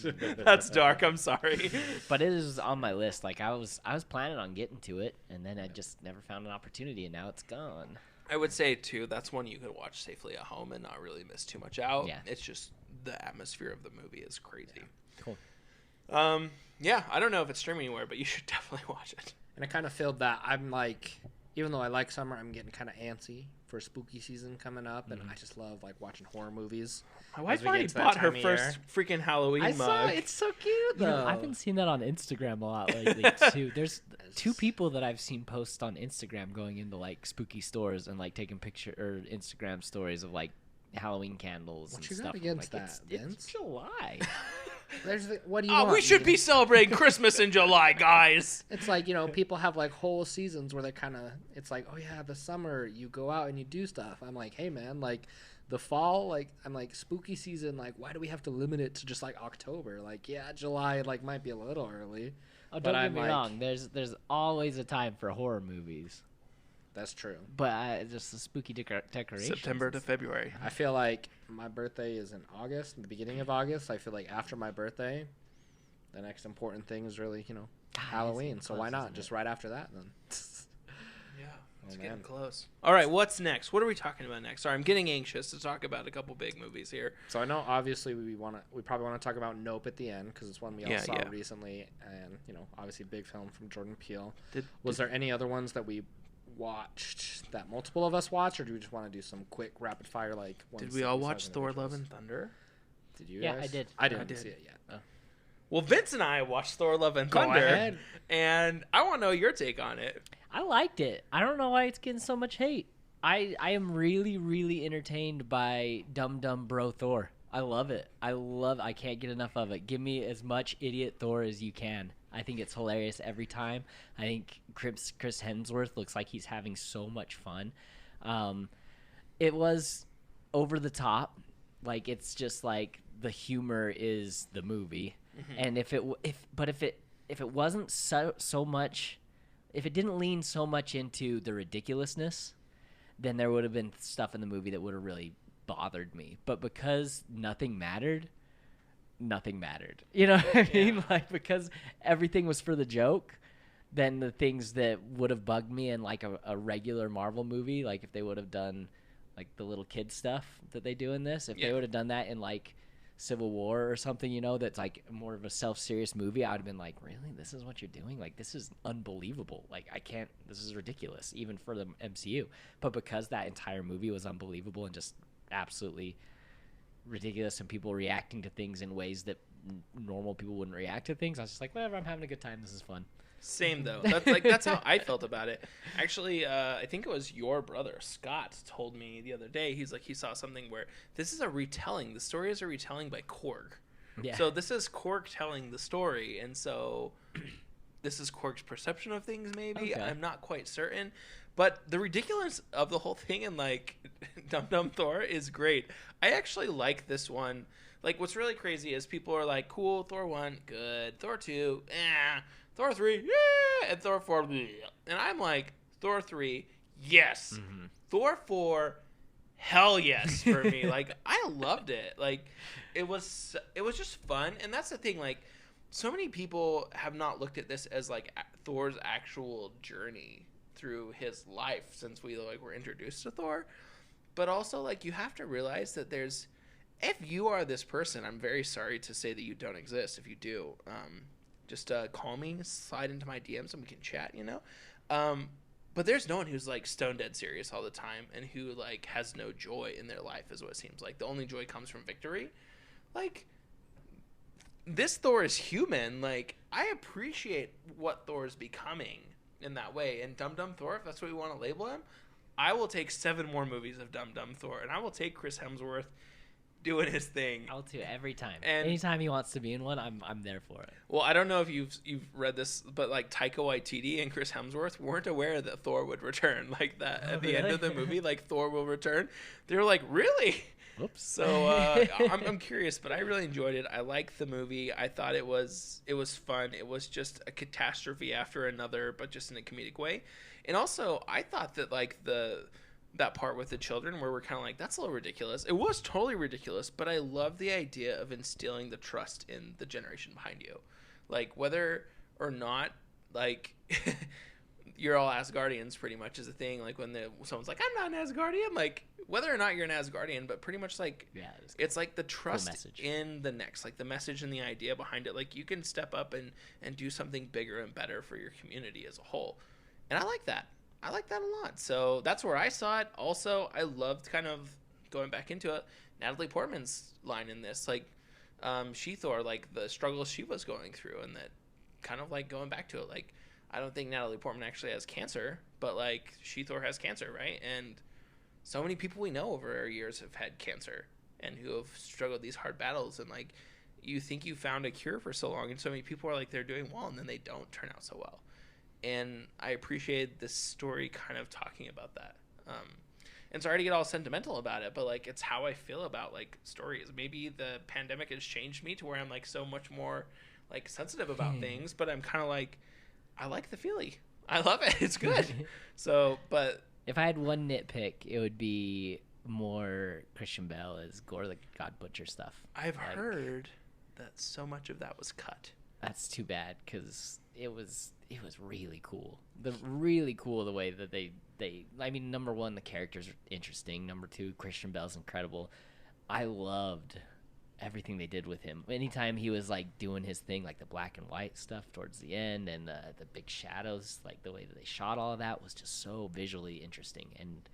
That's dark. I'm sorry, but it is on my list. Like I was planning on getting to it, and then I just never found an opportunity, and now it's gone. I would say too, that's one you could watch safely at home and not really miss too much out. Yeah, it's just the atmosphere of the movie is crazy. Yeah. Cool. I don't know if it's streaming anywhere, but you should definitely watch it. And I kind of feel that I'm like, even though I like summer, I'm getting kind of antsy for spooky season coming up, and I just love like watching horror movies. My wife already bought her first freaking Halloween mug. Saw it's so cute though. You know, I've been seeing that on Instagram a lot lately too. There's 2 people that I've seen post on Instagram going into like spooky stores and like taking picture or Instagram stories of like Halloween candles and stuff. What you got against like, that, it's July. What do you want? We should be celebrating Christmas in July, guys. It's like, you know, people have like whole seasons where they kind of, it's like, oh yeah, the summer you go out and you do stuff. I'm like, hey man, like the fall, like I'm like spooky season, like why do we have to limit it to just like October? Like yeah, July like might be a little early. Oh, don't get me wrong. There's always a time for horror movies. That's true. But just the spooky decorations. September to February. I feel like my birthday is in August, in the beginning of August. I feel like after my birthday, the next important thing is really, God, Halloween. it's So close, why not isn't just it? right after that then? Yeah, it's Oh, getting man. close. All right, what's next? What are we talking about next? Sorry, I'm getting anxious to talk about a couple big movies here. So I know obviously we probably want to talk about Nope at the end because it's one we all saw recently, and obviously big film from Jordan Peele. Was there any other ones that we watched that multiple of us watched, or do we just want to do some quick rapid fire like ones? Did we all watch Thor Love and Thunder? Did you Yeah, guys? I did. I didn't did. see it yet. Oh. Well, Vince and I watched Thor Love and Go Thunder, ahead. and I want to know your take on it. I liked it. I don't know why it's getting so much hate. I am really, really entertained by Dum Dum Bro Thor. I love it. I can't get enough of it. Give me as much idiot Thor as you can. I think it's hilarious every time. I think Chris Hemsworth looks like he's having so much fun. It was over the top. Like, it's just like the humor is the movie. Mm-hmm. And if it wasn't so much, if it didn't lean so much into the ridiculousness, then there would have been stuff in the movie that would have really bothered me. But because nothing mattered. You know what I mean? Like, because everything was for the joke, then the things that would have bugged me in like a regular Marvel movie, like if they would have done like the little kid stuff that they do in this, if they would have done that in like Civil War or something, that's like more of a self-serious movie, I would have been like, really? This is what you're doing? Like, this is unbelievable. Like, this is ridiculous, even for the MCU. But because that entire movie was unbelievable and just absolutely ridiculous and people reacting to things in ways that normal people wouldn't react to things, I was just like, whatever, I'm having a good time. This is fun. Same though. That's how I felt about it. Actually, I think it was your brother Scott told me the other day. He's like, he saw something where this is a retelling. The story is a retelling by Korg. Yeah. So this is Korg telling the story, and so this is Korg's perception of things. Maybe I'm not quite certain, but the ridiculous of the whole thing and like Dum Dum Thor is great. I actually like this one. Like, what's really crazy is people are like, cool, Thor 1, good, Thor 2, Thor 3, yeah, and Thor 4, bleh. And I'm like, Thor 3, yes. Mm-hmm. Thor 4, hell yes for me. Like, I loved it. Like, it was just fun. And that's the thing, like, so many people have not looked at this as like Thor's actual journey through his life since we like were introduced to Thor. But also, like, you have to realize that if you are this person, I'm very sorry to say that you don't exist. If you do, just call me, slide into my DMs, and we can chat, But there's no one who's, like, stone dead serious all the time and who, like, has no joy in their life is what it seems like. The only joy comes from victory. Like, this Thor is human. Like, I appreciate what Thor is becoming in that way. And Dum Dum Thor, if that's what we want to label him, I will take 7 more movies of Dum Dum Thor, and I will take Chris Hemsworth doing his thing. I'll too, every time. And anytime he wants to be in one, I'm there for it. Well, I don't know if you've read this, but like Taika Waititi and Chris Hemsworth weren't aware that Thor would return like that at the end of the movie. Like, Thor will return. They were like, really? Whoops. So I'm curious, but I really enjoyed it. I liked the movie. I thought it was fun. It was just a catastrophe after another, but just in a comedic way. And also, I thought that like that part with the children where we're kind of like, that's a little ridiculous. It was totally ridiculous, but I love the idea of instilling the trust in the generation behind you. Like, whether or not, like, you're all Asgardians pretty much is a thing. Like, when someone's like, I'm not an Asgardian, like, whether or not you're an Asgardian, but pretty much like, it's like the trust in the next, like the message and the idea behind it. Like, you can step up and do something bigger and better for your community as a whole. And I like that. I like that a lot. So that's where I saw it. Also, I loved kind of going back into it, Natalie Portman's line in this, like, She-Thor, like the struggles she was going through, and that kind of like going back to it. Like, I don't think Natalie Portman actually has cancer, but like She-Thor has cancer, right? And so many people we know over our years have had cancer and who have struggled these hard battles. And like, you think you found a cure for so long, and so many people are like, they're doing well, and then they don't turn out so well. And I appreciated this story kind of talking about that. And sorry to get all sentimental about it, but like, it's how I feel about like stories. Maybe the pandemic has changed me to where I'm like so much more like sensitive about things, but I'm kind of like, I like the feeling. I love it. It's good. So, but if I had one nitpick, it would be more Christian Bale as Gore the God Butcher stuff. I've heard that so much of that was cut. That's too bad because it was really cool. Really cool the way that they I mean, number one, the characters are interesting. Number two, Christian Bale's incredible. I loved everything they did with him. Anytime he was like doing his thing, like the black and white stuff towards the end, and the big shadows, like the way that they shot all of that was just so visually interesting. And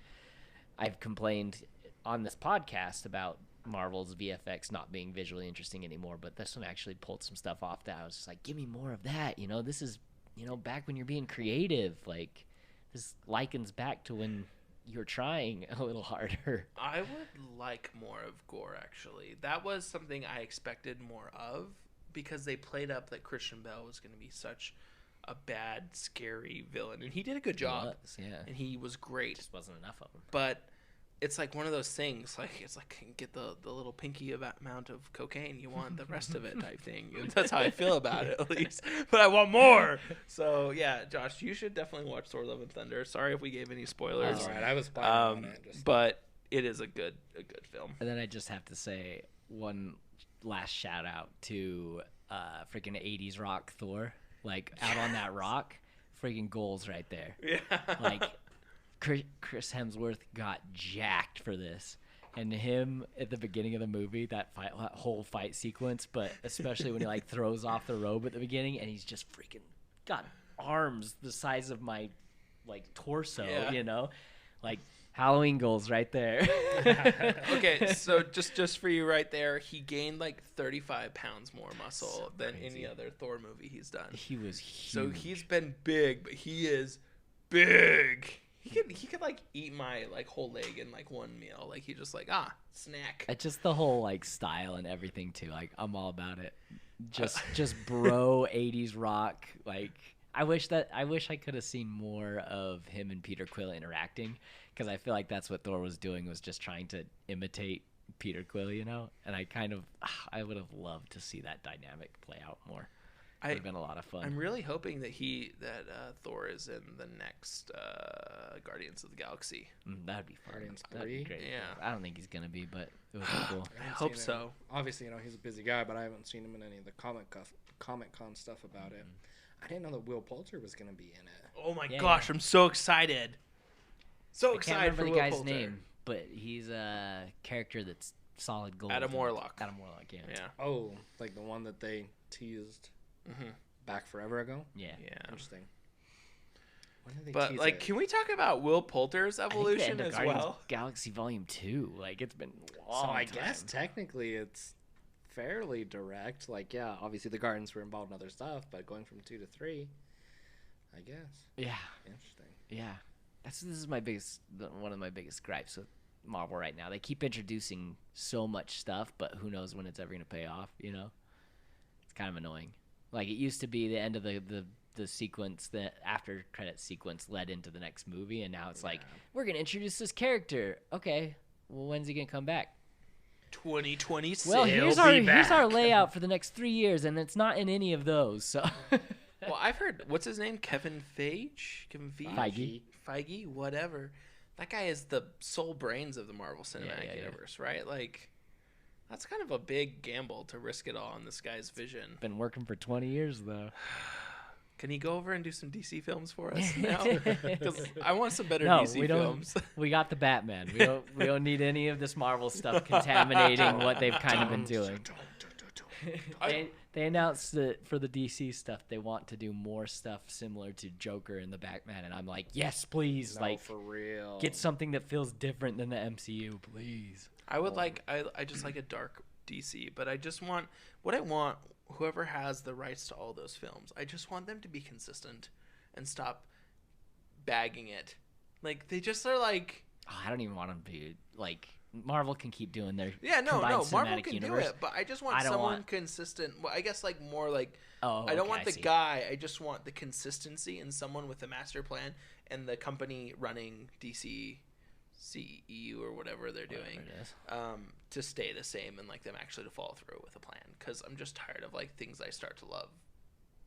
I've complained on this podcast about Marvel's VFX not being visually interesting anymore, but this one actually pulled some stuff off that I was just like, give me more of that. You know, this is, you know, back when you're being creative. Like, this likens back to when you're trying a little harder. I would like more of gore, actually. That was something I expected more of, because they played up that Christian Bale was going to be such a bad, scary villain, and he did a good job. Yeah, and he was great. Just wasn't enough of him. But it's like one of those things, like it's like get the little pinky amount of cocaine, you want the rest of it type thing. That's how I feel about it, at least. But I want more. So yeah, Josh, you should definitely watch Thor: Love and Thunder. Sorry if we gave any spoilers. All right, I was planning on it. But it is a good film. And then I just have to say one last shout out to freaking 80s rock Thor, like out on that rock, freaking goals right there. Yeah, like. Chris Hemsworth got jacked for this, and him at the beginning of the movie, that whole fight sequence, but especially when he like throws off the robe at the beginning, and he's just freaking got arms the size of my like torso, you know, like Halloween goals right there. Okay, so just for you right there, he gained like 35 pounds more muscle than any other Thor movie he's done. He was huge. So he's been big, but he is big. He could like eat my like whole leg in like one meal. Like he just like snack. Just the whole like style and everything too. Like I'm all about it. Just bro 80s rock. Like I wish I could have seen more of him and Peter Quill interacting, because I feel like that's what Thor was doing, was just trying to imitate Peter Quill, you know. And I would have loved to see that dynamic play out more. It would have been a lot of fun. I'm really hoping that Thor is in the next Guardians of the Galaxy. That would be fun. Guardians That'd be 3? great. Yeah. I don't think he's gonna be, but it would be cool. I hope so. Obviously, you know, he's a busy guy, but I haven't seen him in any of the Comic-Con stuff about it. I didn't know that Will Poulter was going to be in it. Oh my gosh, I'm so excited. So excited I can't for remember Will the guy's Poulter. name, but he's a character that's solid gold. Adam Warlock. Yeah. Oh, like the one that they teased back forever ago? Yeah. Interesting. When did they But tease like, it? can we talk about Will Poulter's evolution as Guardians well? Galaxy Volume 2. Like, it's been long. So I guess technically it's fairly direct. Like, yeah, obviously the Guardians were involved in other stuff, but going from 2 to 3, I guess. Yeah. Interesting. Yeah. This is one of my biggest gripes with Marvel right now. They keep introducing so much stuff, but who knows when it's ever going to pay off, you know? It's kind of annoying. Like, it used to be the end of the sequence, the after credit sequence led into the next movie, and now it's like, we're going to introduce this character. Okay, well, when's he going to come back? 2026. Well, here's our layout for the next 3 years, and it's not in any of those, so... Well, I've heard, what's his name? Kevin Feige? Feige? Whatever. That guy is the sole brains of the Marvel Cinematic Universe, right? Like, that's kind of a big gamble to risk it all on this guy's vision. Been working for 20 years, though. Can he go over and do some DC films for us now? Because I want some better DC films. We got the Batman. We don't need any of this Marvel stuff contaminating what they've kind of been doing. They announced that for the DC stuff, they want to do more stuff similar to Joker and the Batman, and I'm like, yes, please, No, for real. get something that feels different than the MCU, please. I would I just like a dark DC, but I just want whoever has the rights to all those films, I just want them to be consistent and stop bagging it. Like, they just are like, I don't even want them to be like. Marvel can keep doing their Marvel can universe. do it, but I just want someone consistent. Well, I guess like more like I don't want the guy. I just want the consistency and someone with a master plan and the company running DC, CEU or whatever they're doing to stay the same and like them actually to follow through with a plan. Because I'm just tired of like things I start to love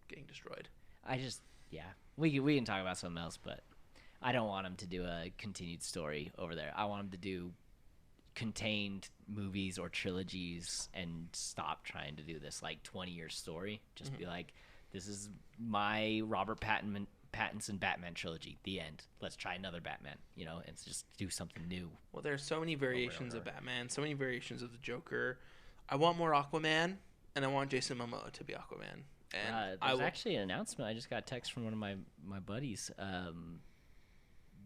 getting destroyed. We can talk about something else, but I don't want them to do a continued story over there. I want them to do contained movies or trilogies and stop trying to do this like 20-year story. Just be like, this is my Robert Pattinson Batman trilogy. The end. Let's try another Batman. You know, and just do something new. Well, there's so many variations of Batman, so many variations of the Joker. I want more Aquaman, and I want Jason Momoa to be Aquaman. And there's actually an announcement. I just got a text from one of my buddies.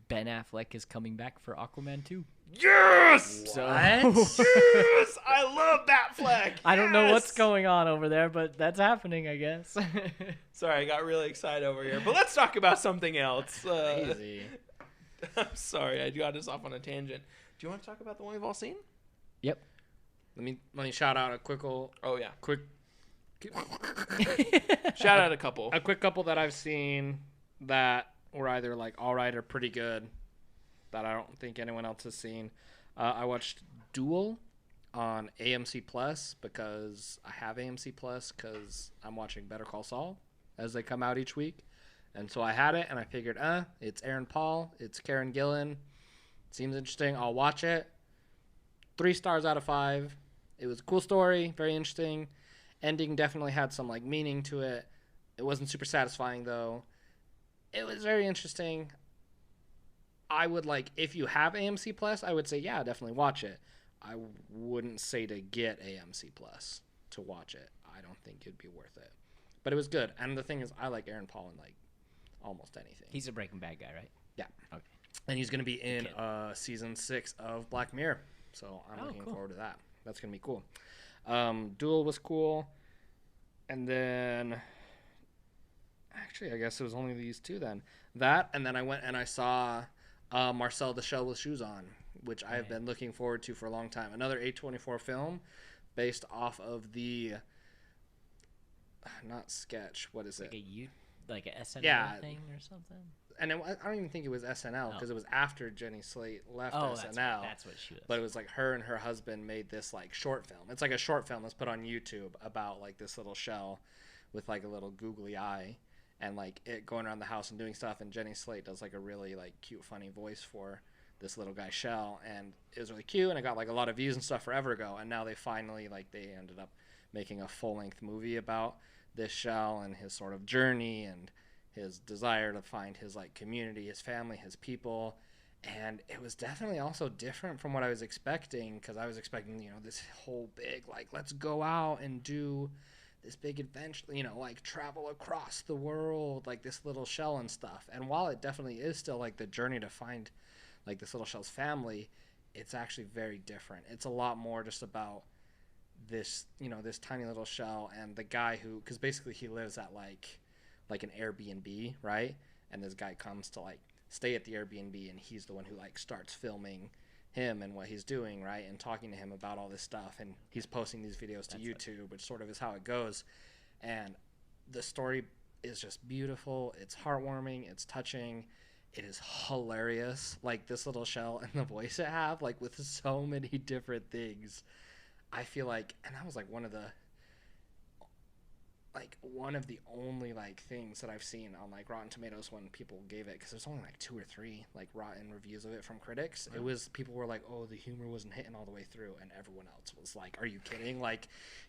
Ben Affleck is coming back for Aquaman 2. Yes! So, Yes! I love Batfleck! I don't know what's going on over there, but that's happening, I guess. Sorry, I got really excited over here. But let's talk about something else. Easy. I'm sorry, I got us off on a tangent. Do you want to talk about the one we've all seen? Yep. Let me shout out a quick Shout out a couple. A quick couple that I've seen that were either like all right or pretty good that I don't think anyone else has seen. I watched Duel on AMC Plus because I have AMC Plus because I'm watching Better Call Saul as they come out each week. And so I had it and I figured, it's Aaron Paul, it's Karen Gillan. Seems interesting. I'll watch it. 3 stars out of 5. It was a cool story, very interesting. Ending definitely had some like meaning to it. It wasn't super satisfying though. It was very interesting. I would if you have AMC Plus, I would say, yeah, definitely watch it. I wouldn't say to get AMC Plus to watch it. I don't think it'd be worth it. But it was good. And the thing is, I like Aaron Paul in almost anything. He's a Breaking Bad guy, right? Yeah. Okay. And he's going to be in season 6 of Black Mirror. So I'm looking forward to that. That's going to be cool. Duel was cool. And then... Actually, I guess it was only these 2 then. That, and then I went and I saw Marcel the Shell with Shoes On, which I have been looking forward to for a long time. Another A24 film based off of the... Not sketch. What is it? Like a SNL thing or something? And I don't even think it was SNL because it was after Jenny Slate left SNL. That's what she was. But it was her and her husband made this short film. It's like a short film that's put on YouTube about this little shell with a little googly eye and it going around the house and doing stuff. And Jenny Slate does a really cute, funny voice for this little guy Shell, and it was really cute. And it got a lot of views and stuff forever ago. And now they finally they ended up making a full length movie about this Shell and his sort of journey and his desire to find his community, his family, his people. And it was definitely also different from what I was expecting, because I was expecting, this whole big, let's go out and do this big adventure, travel across the world, this little shell and stuff. And while it definitely is still the journey to find this little shell's family, it's actually very different. It's a lot more just about this, this tiny little shell and the guy who, because basically he lives at an Airbnb, right? And this guy comes to stay at the Airbnb, and he's the one who starts filming him and what he's doing, right? And talking to him about all this stuff, and he's posting these videos to YouTube, which sort of is how it goes. And the story is just beautiful. It's heartwarming. It's touching. It is hilarious. This little shell and the voice it have, with so many different things. I feel and that was one of the only things that I've seen on Rotten Tomatoes when people gave it, because there's only 2 or 3 rotten reviews of it from critics. It was, people were oh, the humor wasn't hitting all the way through, and everyone else was are you kidding?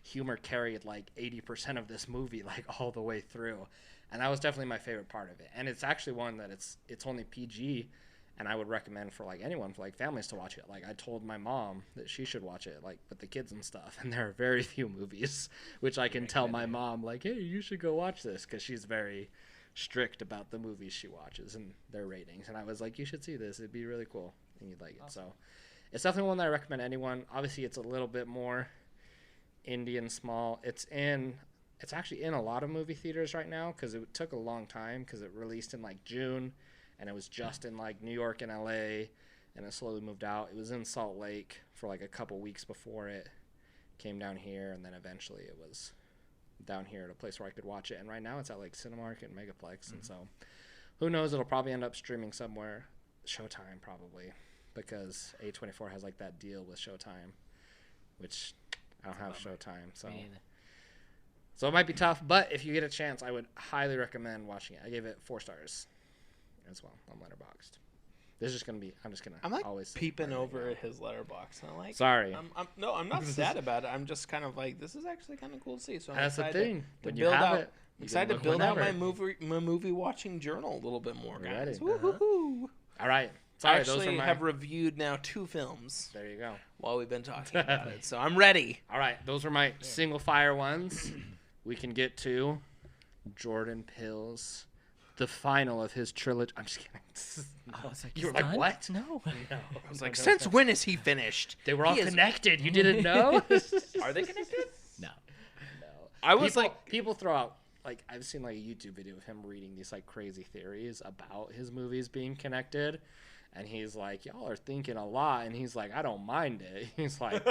Humor carried 80% of this movie all the way through, and that was definitely my favorite part of it. And it's actually one that it's only PG, and I would recommend for anyone, for families to watch it. I told my mom that she should watch it with the kids and stuff, and there are very few movies which I can tell my mom hey, you should go watch this, because she's very strict about the movies she watches and their ratings. And I was you should see this, it'd be really cool and you'd like it. So it's definitely one that I recommend anyone. Obviously it's a little bit more indie and small. It's actually in a lot of movie theaters right now, because it took a long time, because it released in June, and it was just in New York and LA, and it slowly moved out. It was in Salt Lake for a couple weeks before it came down here, and then eventually it was down here at a place where I could watch it. And right now it's at Cinemark and Megaplex, and so who knows, it'll probably end up streaming somewhere. Showtime probably, because A24 has that deal with Showtime, which I don't have Showtime, so it might be tough. But if you get a chance, I would highly recommend watching it. I gave it 4 stars as well on Letterboxd. This is just gonna be. I'm just gonna. I'm like always say peeping right over now. at his letterbox. And I'm like, Sorry. I'm not sad about it. I'm just kind of like, this is actually kind of cool to see. So I'm That's the excited thing. to When you build have out. it, you Excited can to look build out whenever. my movie watching journal a little bit more, We're guys. ready. Woo-hoo-hoo. All right. I Sorry, those actually are my. have reviewed now 2 films There you go. while we've been talking about it, so I'm ready. All right, those are my single fire ones. We can get to Jordan Peele's the final of his trilogy. I'm just kidding. I was like, You were "He's like, done?" what? No. No. I was like, since when is he finished? They were all He is- connected. You didn't know? Are they connected? No. No. I was people throw out, like, I've seen like a YouTube video of him reading these like crazy theories about his movies being connected. And he's like, y'all are thinking a lot. And he's like, I don't mind it. He's like,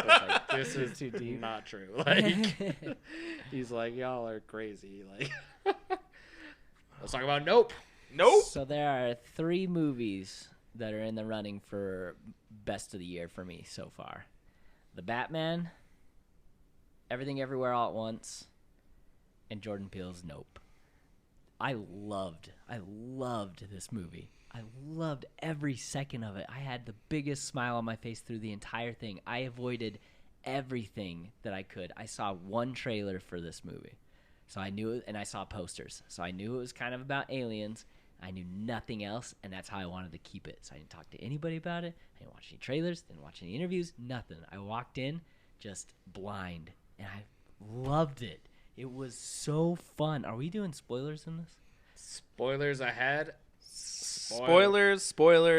this is Too deep. not true. Like, he's like, y'all are crazy. Like, let's talk about Nope. Nope. So there are 3 movies that are in the running for best of the year for me so far. The Batman, Everything Everywhere All at Once, and Jordan Peele's Nope. I loved this movie. I loved every second of it. I had the biggest smile on my face through the entire thing. I avoided everything that I could. I saw one trailer for this movie. So I knew it, and I saw posters. So I knew it was kind of about aliens. I knew nothing else, and that's how I wanted to keep it. So I didn't talk to anybody about it. I didn't watch any trailers, didn't watch any interviews, nothing. I walked in just blind, and I loved it. It was so fun. Are we doing spoilers in this? Spoilers ahead. Spoilers.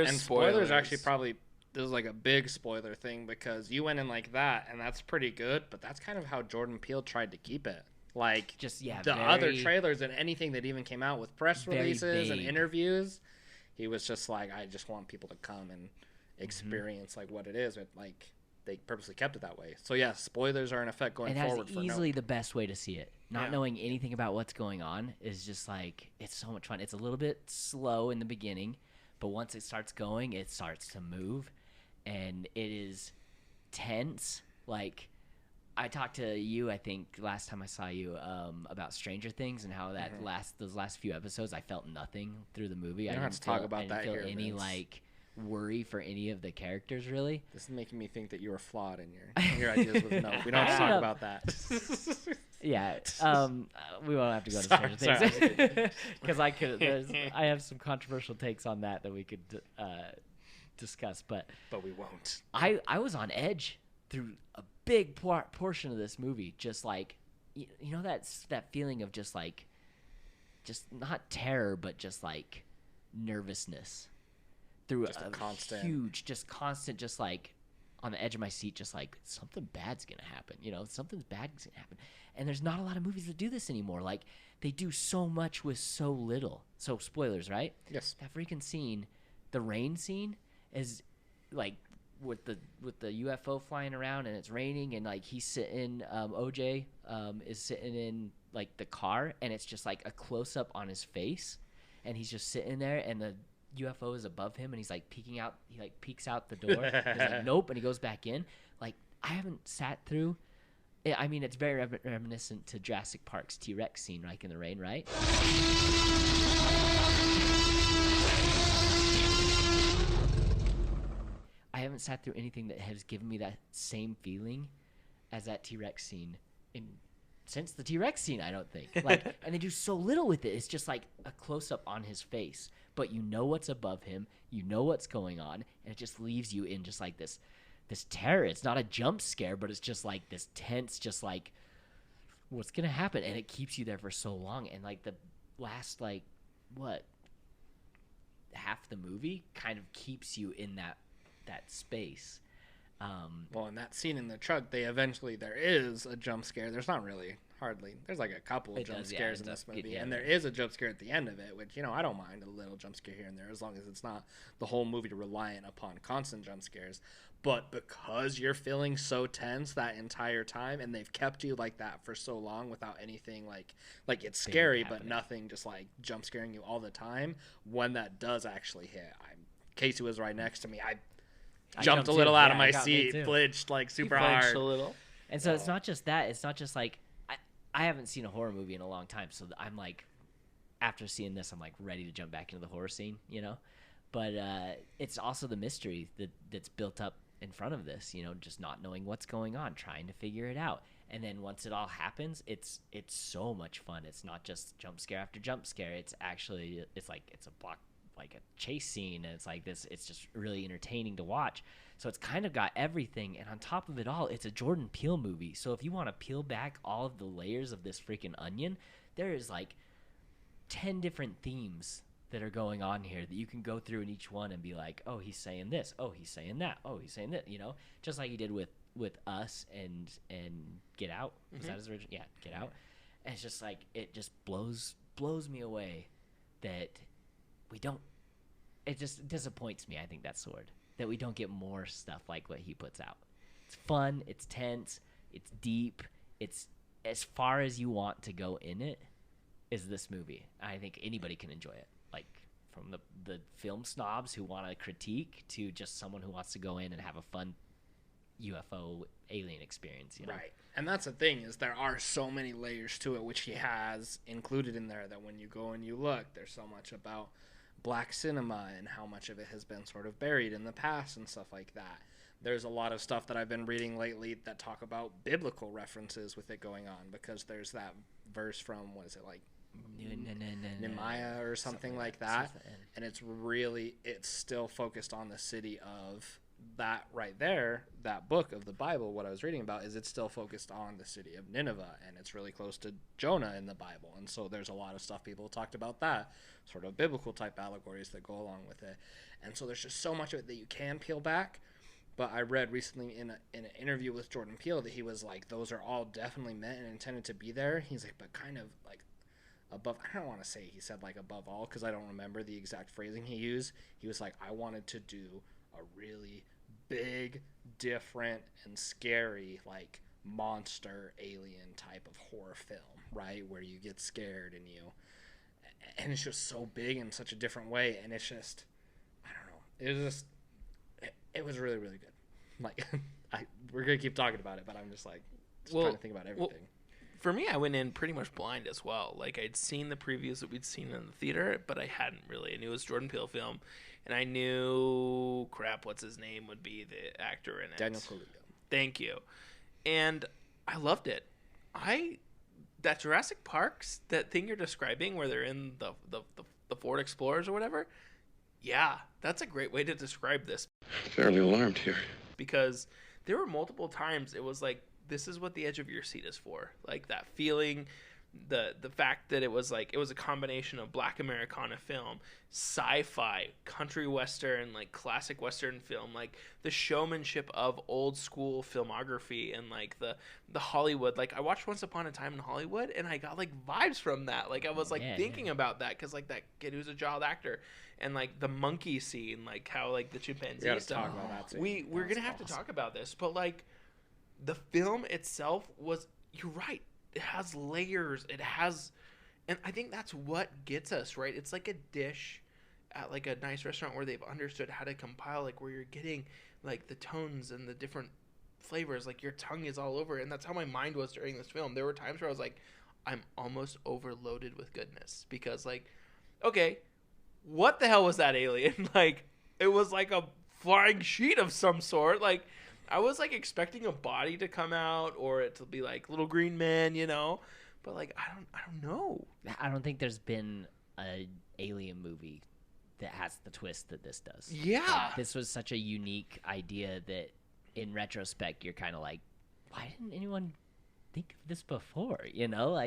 And spoilers are actually probably, this is like a big spoiler thing because you went in like that, and that's pretty good, but that's kind of how Jordan Peele tried to keep it. Like, Just, yeah, the very- other trailers and anything that even came out with press Very releases and vague. interviews, he was just like, I just want people to come and experience like what it is. But like, they purposely kept it that way. So yeah, spoilers are in effect going And that's forward for easily Nope. the best way to see it. Not Yeah. knowing anything about what's going on is just like, it's so much fun. It's a little bit slow in the beginning, but once it starts going, it starts to move, and it is tense. Like, I talked to you, I think, last time I saw you, about Stranger Things and how that those last few episodes, I felt nothing through the movie. don't I have didn't to talk feel, about I didn't that feel here, any Vince. like worry for any of the characters, really. This is making me think that you were flawed in your ideas with Nope. We don't have to talk about that. Yeah, we won't have to go to Sorry, Stranger sorry. Things because I have some controversial takes on that we could discuss. But But we won't. I was on edge through a big portion of this movie, just like you know that feeling of just not terror, but just like nervousness through Just a a constant- huge, just constant, just like on the edge of my seat, just like something bad's gonna happen. You know, something bad's gonna happen. And there's not a lot of movies that do this anymore. Like, they do so much with so little. So, spoilers, right? Yes. That freaking scene, the rain scene, is like with the UFO flying around and it's raining and like he's sitting, OJ is sitting in like the car and it's just like a close up on his face and he's just sitting there and the UFO is above him and he's like peeking out. He like peeks out the door. He's like, nope, and he goes back in. Like, I haven't sat through. I mean, it's very reminiscent to Jurassic Park's T-Rex scene, like in the rain, right? I haven't sat through anything that has given me that same feeling as that T-Rex scene since the T-Rex scene, I don't think. Like, and they do so little with it. It's just like a close-up on his face, but you know what's above him, you know what's going on, and it just leaves you in just like this terror. It's not a jump scare, but it's just like this tense, just like what's gonna happen, and it keeps you there for so long. And like the last half the movie kind of keeps you in that space. Well, in that scene in the truck, there is a jump scare. There's not really, hardly. There's like a couple of jump scares in this movie. And there is a jump scare at the end of it, which, I don't mind a little jump scare here and there as long as it's not the whole movie reliant upon constant jump scares. But because you're feeling so tense that entire time and they've kept you like that for so long without anything like it's scary, but nothing just like jump scaring you all the time, when that does actually hit, Casey was right next to me. I jumped a little out of my seat, flinched like super hard. A little. And so it's not just that. It's not just like I haven't seen a horror movie in a long time, so I'm like, after seeing this, I'm like ready to jump back into the horror scene, But it's also the mystery that's built up in front of this, just not knowing what's going on, trying to figure it out. And then once it all happens, it's so much fun. It's not just jump scare after jump scare. It's actually, it's a chase scene, and it's just really entertaining to watch. So it's kind of got everything, and on top of it all, it's a Jordan Peele movie. So if you want to peel back all of the layers of this freaking onion, there is 10 different themes that are going on here that you can go through in each one and be like, oh, he's saying this, oh, he's saying that, oh, he's saying that, just like he did with Us and Get Out. Was that his original? Yeah, Get Out. And it's just it just blows me away that we don't. It just disappoints me. I think that's the word, that we don't get more stuff like what he puts out. It's fun, it's tense, it's deep, it's as far as you want to go in it is this movie. I think anybody can enjoy it. From the film snobs who want to critique to just someone who wants to go in and have a fun UFO alien experience, Right. And that's the thing, is there are so many layers to it, which he has included in there, that when you go and you look, there's so much about black cinema and how much of it has been sort of buried in the past and stuff like that. There's a lot of stuff that I've been reading lately that talk about biblical references with it going on, because there's that verse from, what is it, Nehemiah or something like that, and it's still focused on the city of that right there. That book of the Bible, what I was reading about, is it's still focused on the city of Nineveh, and it's really close to Jonah in the Bible. And so there's a lot of stuff people talked about, that sort of biblical type allegories that go along with it. And so there's just so much of it that you can peel back. But I read recently in an interview with Jordan Peele that he was like, those are all definitely meant and intended to be there. He's like, but kind of above, I don't want to say he said above all, because I don't remember the exact phrasing he used. He was like, I wanted to do a really big, different, and scary monster alien type of horror film, right, where you get scared and it's just so big in such a different way. And it's just, I don't know, it was really, really good. We're gonna keep talking about it, but I'm just trying to think about everything. For me, I went in pretty much blind as well. I'd seen the previews that we'd seen in the theater, but I hadn't really. I knew it was a Jordan Peele film, and I knew, what's his name would be the actor in it. Daniel Kaluuya. Thank you. And I loved it. That Jurassic Park's, that thing you're describing where they're in the Ford Explorers or whatever, yeah, that's a great way to describe this. Fairly alarmed here. Because there were multiple times it was this is what the edge of your seat is for. That feeling, the fact that it was a combination of Black Americana film, sci-fi, country western, classic western film, the showmanship of old school filmography, and the Hollywood. I watched Once Upon a Time in Hollywood, and I got vibes from that. I was thinking about that, because that kid who's a child actor, and the monkey scene, how the chimpanzee. We gotta talk about that too. We're gonna have to talk about this, but the film itself was, you're right, it has layers, and I think that's what gets us, right? It's like a dish at a nice restaurant where they've understood how to compile, where you're getting the tones and the different flavors, your tongue is all over, and that's how my mind was during this film. There were times where I was I'm almost overloaded with goodness, because okay, what the hell was that alien? It was a flying sheet of some sort. I was expecting a body to come out, or it to be little green man, but I don't know. I don't think there's been an alien movie that has the twist that this does. Yeah. This was such a unique idea that in retrospect you're kind of why didn't anyone think of this before?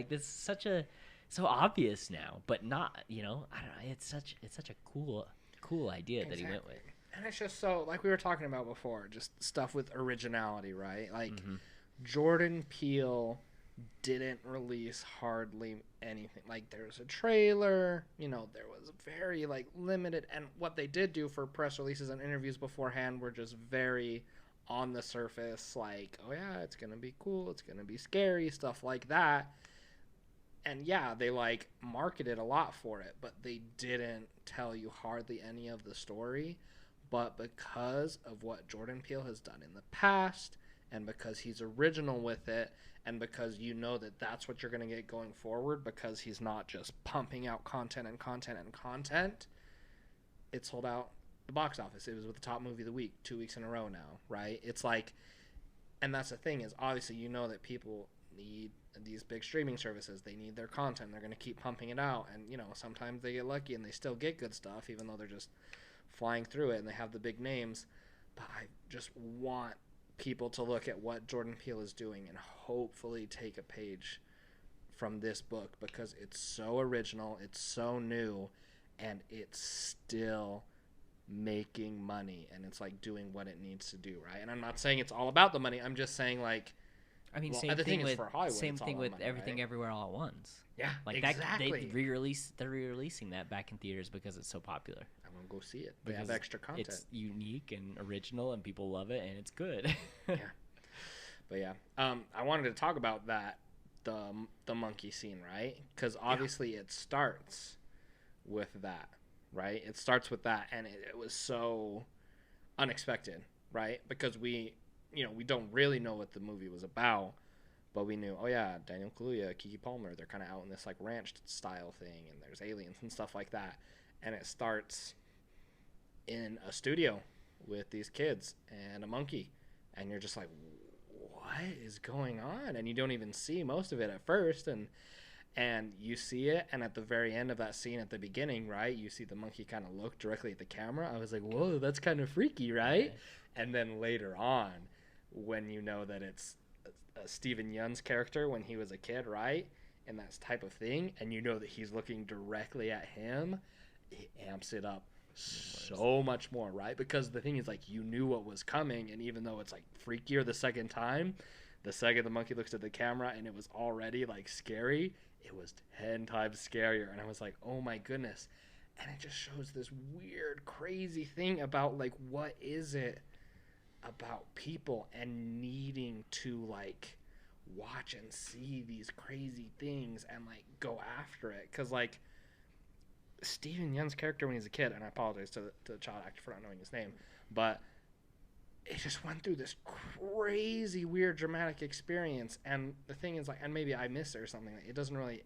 This is so obvious now, but not, I don't know. It's such a cool idea that he went with. And it's just so, we were talking about before, just stuff with originality, right? Jordan Peele didn't release hardly anything. There was a trailer, there was very, limited. And what they did do for press releases and interviews beforehand were just very on the surface, oh yeah, it's going to be cool, it's going to be scary, stuff like that. And yeah, they marketed a lot for it, but they didn't tell you hardly any of the story. But because of what Jordan Peele has done in the past, and because he's original with it, and because that that's what you're going to get going forward, because he's not just pumping out content and content and content, it sold out the box office. It was with the top movie of the week 2 weeks in a row now, right? It's like, and that's the thing is, obviously, you know that people need these big streaming services. They need their content. They're going to keep pumping it out. And, you know, sometimes they get lucky and they still get good stuff, even though they're just flying through it and they have the big names. But I just want people to look at what Jordan Peele is doing and hopefully take a page from this book, because it's so original, it's so new, and it's still making money, and it's like doing what it needs to do, right? And I'm not saying it's all about the money. I'm just saying, like, I mean, well, same thing with money, Everything right? Everywhere All at Once. Yeah, Like exactly. that, they're re-releasing that back in theaters because it's so popular. I'm gonna go see it. They Because have extra content. It's unique and original, and people love it, and it's good. Yeah, but yeah, I wanted to talk about that, the monkey scene, right? Because obviously it starts with that, right? It starts with that, and it was so unexpected, right? Because we don't really know what the movie was about, but we knew, oh yeah, Daniel Kaluuya, Keke Palmer, they're kind of out in this like ranch style thing, and there's aliens and stuff like that, and it starts in a studio with these kids and a monkey, and you're just like, what is going on? And you don't even see most of it at first, and you see it, and at the very end of that scene at the beginning, right, you see the monkey kind of look directly at the camera. I was like, whoa, that's kind of freaky, right? Yeah. And then later on, when you know that it's Steven Yeun's character when he was a kid, right, and that type of thing, and you know that he's looking directly at him, it amps it up so much more, right? Because the thing is, like, you knew what was coming, and even though it's like freakier the second time, the second the monkey looks at the camera and it was already like scary, it was 10 times scarier. And I was like, oh my goodness. And it just shows this weird, crazy thing about, like, what is it about people and needing to, like, watch and see these crazy things and, like, go after it. Because, like, Steven Yeun's character when he's a kid, and I apologize to the child actor for not knowing his name, but it just went through this crazy, weird, dramatic experience. And the thing is, like, and maybe I missed it or something, it doesn't really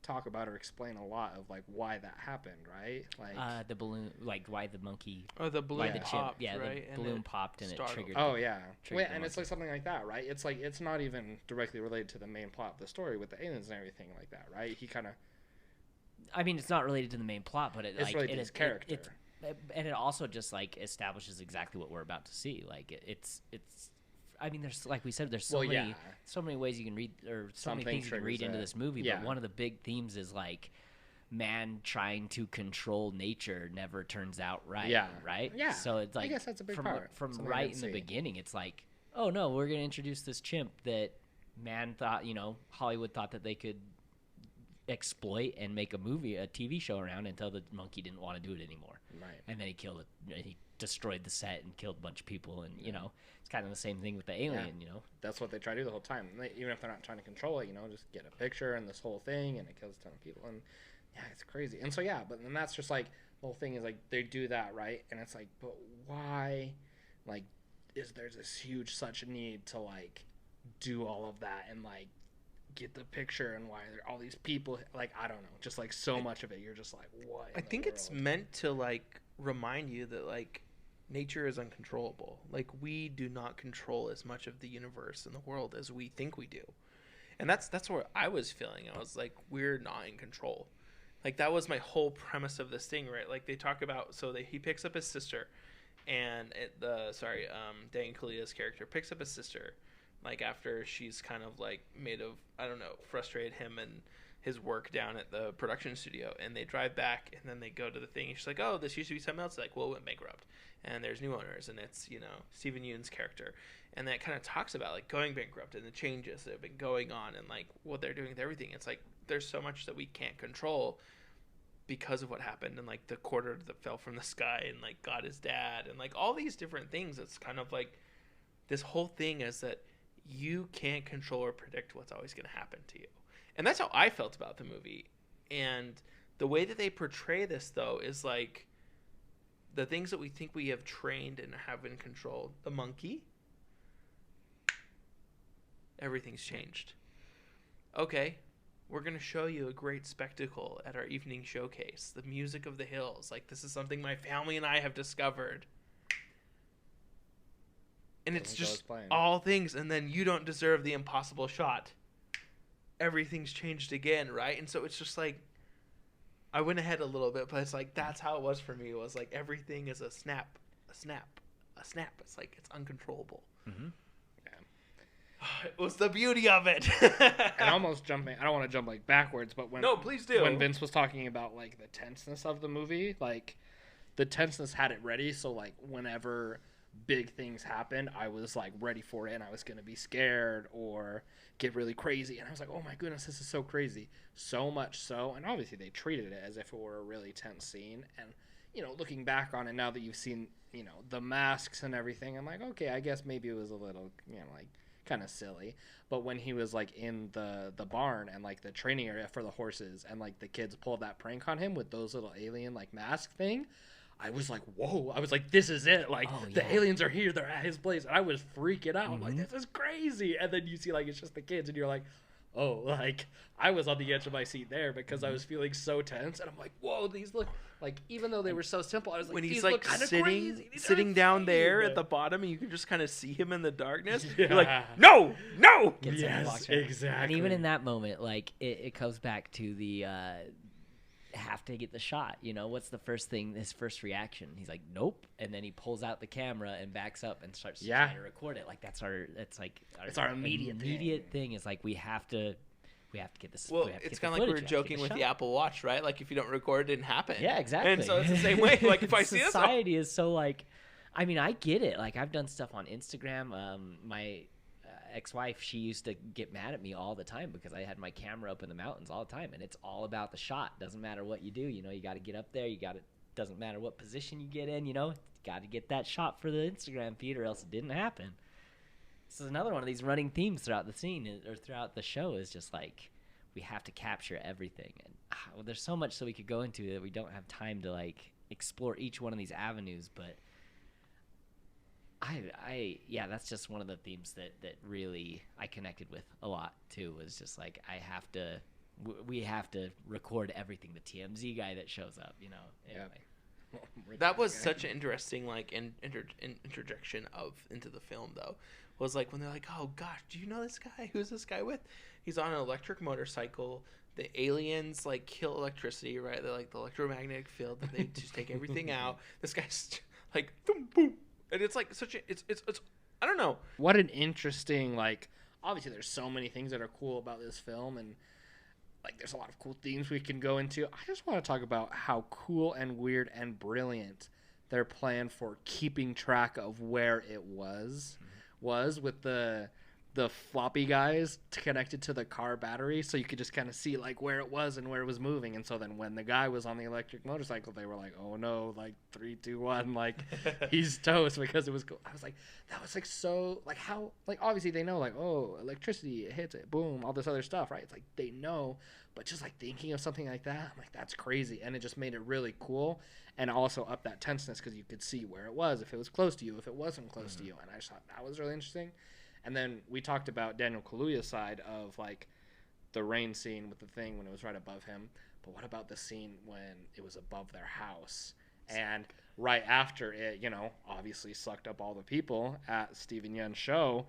talk about or explain a lot of, like, why that happened, right? Like the balloon, like, why the monkey, Oh, the balloon why the chip, popped, yeah, right? the balloon popped and startled. it triggered. Oh yeah, triggered and it's like something like that, right? It's like, it's not even directly related to the main plot of the story with the aliens and everything like that, right? He kind of, I mean, it's not related to the main plot, but it's related to his character. And it also just, like, establishes exactly what we're about to see. Like, it's. I mean, there's, like we said, there's so many ways you can read, or so many things you can read into this movie. Yeah. But one of the big themes is, like, man trying to control nature never turns out right. Yeah. Right. Yeah. So it's like, I guess that's a big part. From Something right in the beginning, it's like, oh no, we're gonna introduce this chimp that man thought, Hollywood thought that they could exploit and make a TV show around, until the monkey didn't want to do it anymore. Right. And then he killed it. He destroyed the set and killed a bunch of people. And it's kind of the same thing with the alien. That's what they try to do the whole time. Even if they're not trying to control it, just get a picture and this whole thing, and it kills a ton of people. And yeah, it's crazy. And so but then that's just like, the whole thing is like, they do that, right? And it's like, but why? Like, there's this huge such a need to, like, do all of that and, like, get the picture, and why there are all these people, like, I don't know, just like so much of it, you're just like, what? I think it's meant to, like, remind you that, like, nature is uncontrollable. Like, we do not control as much of the universe and the world as we think we do. And that's what I was feeling. I was like, we're not in control. Like, that was my whole premise of this thing, right? Like, they talk about, he picks up his sister, and Dan Kaluuya's character picks up his sister, like, after she's kind of, like, frustrated him and his work down at the production studio, and they drive back, and then they go to the thing, and she's like, oh, this used to be something else. Like, well, it went bankrupt, and there's new owners, and it's, Steven Yeun's character, and that kind of talks about, like, going bankrupt and the changes that have been going on, and, like, what they're doing with everything. It's like, there's so much that we can't control because of what happened, and, like, the quarter that fell from the sky, and, like, God is dad, and, like, all these different things. It's kind of like, this whole thing is that you can't control or predict what's always going to happen to you. And that's how I felt about the movie. And the way that they portray this, though, is like the things that we think we have trained and have in control. The monkey, everything's changed. Okay, we're going to show you a great spectacle at our evening showcase. The music of the hills. Like, this is something my family and I have discovered. And it's just all things. And then you don't deserve the impossible shot. Everything's changed again, right? And so it's just like, I went ahead a little bit, but it's like, that's how it was for me. It was like, everything is a snap, a snap, a snap. It's like, it's uncontrollable. Mm-hmm. It was the beauty of it. And almost jumping, I don't want to jump like backwards, but when no, please do. When Vince was talking about like the tenseness of the movie, like the tenseness had it ready. So like whenever big things happened, I was like ready for it, and I was gonna be scared or get really crazy. And I was like, oh my goodness, this is so crazy, so much so. And obviously they treated it as if it were a really tense scene. And you know, looking back on it now that you've seen, you know, the masks and everything, I'm like, okay, I guess maybe it was a little, you know, like kind of silly. But when he was like in the barn and like the training area for the horses, and like the kids pulled that prank on him with those little alien like mask thing, I was like, whoa. I was like, this is it. Like the aliens are here, they're at his place. And I was freaking out. I'm like, this is crazy. And then you see like it's just the kids, and you're like, oh, like I was on the edge of my seat there because I was feeling so tense. And I'm like, whoa, these look like, even though they were so simple, I was like, when he's he's like sitting down there at the bottom, and you can just kind of see him in the darkness. You're like, no. Yes, exactly. And even in that moment, like it comes back to the have to get the shot. You know, what's the first thing? His first reaction? He's like, nope. And then he pulls out the camera and backs up and starts trying to record it. Like that's our immediate thing. Is like we have to get this. Well, it's kind of like we were joking with the Apple Watch, right? Like if you don't record, it didn't happen. Yeah, exactly. And so it's the same way. Like if I see society is so like, I mean, I get it. Like I've done stuff on Instagram. My ex-wife, she used to get mad at me all the time because I had my camera up in the mountains all the time, and it's all about the shot. Doesn't matter what you do. You know, you got to get up there. Doesn't matter what position you get in. You know, got to get that shot for the Instagram feed, or else it didn't happen. This is another one of these running themes throughout the scene or throughout the show, is just like we have to capture everything. And there's so much that we could go into that we don't have time to like explore each one of these avenues. But that's just one of the themes that really I connected with a lot too. Was just like we have to record everything. The TMZ guy that shows up, you know. Anyway. That was such an interesting like interjection into the film though. Was like when they're like, oh gosh, do you know this guy? Who's this guy with? He's on an electric motorcycle. The aliens like kill electricity, right? They're like the electromagnetic field that they just take everything out. This guy's like boom boom, and it's like such a it's I don't know. What an interesting, like, obviously there's so many things that are cool about this film, and like there's a lot of cool themes we can go into. I just want to talk about how cool and weird and brilliant their plan for keeping track of where it was with the floppy guys connected to the car battery, so you could just kind of see like where it was and where it was moving. And so then when the guy was on the electric motorcycle, they were like, oh no, like 3, 2, 1, like he's toast, because it was cool. I was like, that was like so, like how, like obviously they know like, oh, electricity, it hits it, boom, all this other stuff, right? It's like they know, but just like thinking of something like that, I'm like, that's crazy. And it just made it really cool, and also up that tenseness because you could see where it was, if it was close to you, if it wasn't close to you. And I just thought that was really interesting. And then we talked about Daniel Kaluuya's side of like the rain scene with the thing when it was right above him. But what about the scene when it was above their house? And right after it, you know, obviously sucked up all the people at Steven Yeun's show.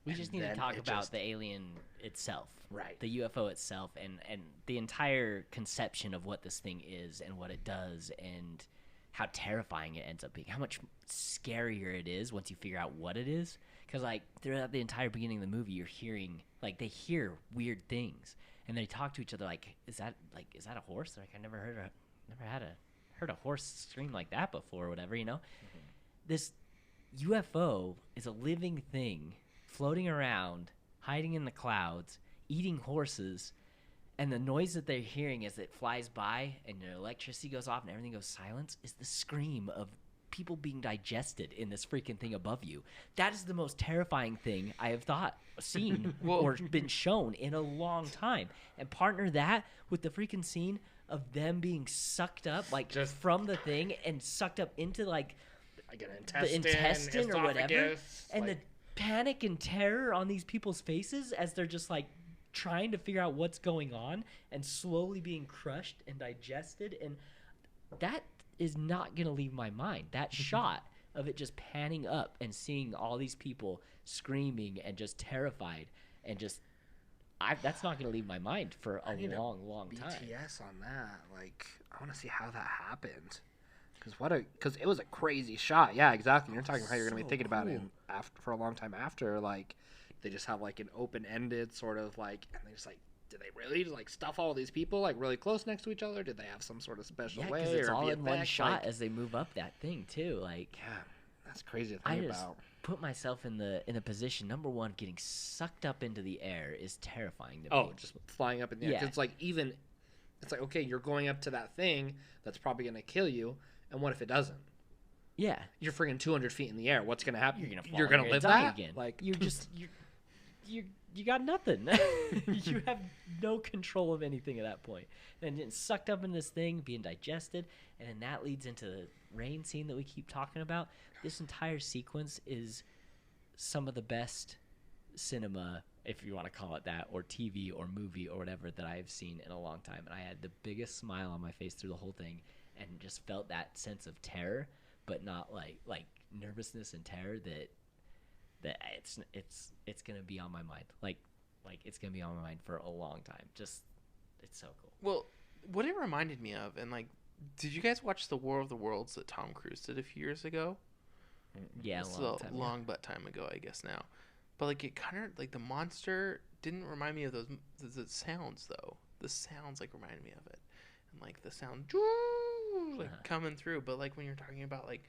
We just need to talk about the alien itself. Right. The UFO itself and the entire conception of what this thing is and what it does and how terrifying it ends up being. How much scarier it is once you figure out what it is. Because, like, throughout the entire beginning of the movie, you're hearing, like, they hear weird things. And they talk to each other like, is that a horse? Like, I never heard a horse scream like that before or whatever, you know? Mm-hmm. This UFO is a living thing floating around, hiding in the clouds, eating horses. And the noise that they're hearing as it flies by and the electricity goes off and everything goes silent is the scream of people being digested in this freaking thing above you. That is the most terrifying thing I have seen or been shown in a long time. And partner that with the freaking scene of them being sucked up, like just from the thing and sucked up into like an intestine or whatever. And like the panic and terror on these people's faces as they're just like trying to figure out what's going on and slowly being crushed and digested, and that is not going to leave my mind. That shot of it just panning up and seeing all these people screaming and just terrified and just that's not going to leave my mind for a long time. BTS on that, like, I want to see how that happened, because it was a crazy shot. Yeah, exactly. You're talking about how you're going to be thinking about it for a long time after. Like, they just have like an open-ended sort of like, and they just like, did they really like stuff all these people like really close next to each other? Did they have some sort of special way? Because it's all in one like, shot as they move up that thing too. Like, yeah, that's crazy to think about. Put myself in the position. Number one, getting sucked up into the air is terrifying to me. Oh, just flying up in the air. Yeah. It's like it's like, okay, you're going up to that thing that's probably going to kill you, and what if it doesn't? Yeah, You're friggin' 200 feet in the air. What's going to happen? you're gonna fall. You're going to live die that again. Like, you're just you got nothing. You have no control of anything at that point. And getting sucked up in this thing, being digested, and then that leads into the rain scene that we keep talking about. This entire sequence is some of the best cinema, if you want to call it that, or TV or movie or whatever, that I have seen in a long time. And I had the biggest smile on my face through the whole thing, and just felt that sense of terror, but not like nervousness and terror that it's gonna be on my mind. Like it's gonna be on my mind for a long time. Just, it's so cool. Well, what it reminded me of, and like, did you guys watch the War of the Worlds that Tom Cruise did a few years ago? Yeah, It's a long time. but time ago, I guess now. But like, it kind of like the monster didn't remind me of those the sounds though. The sounds like reminded me of it, and like the sound like coming through. But like when you're talking about like,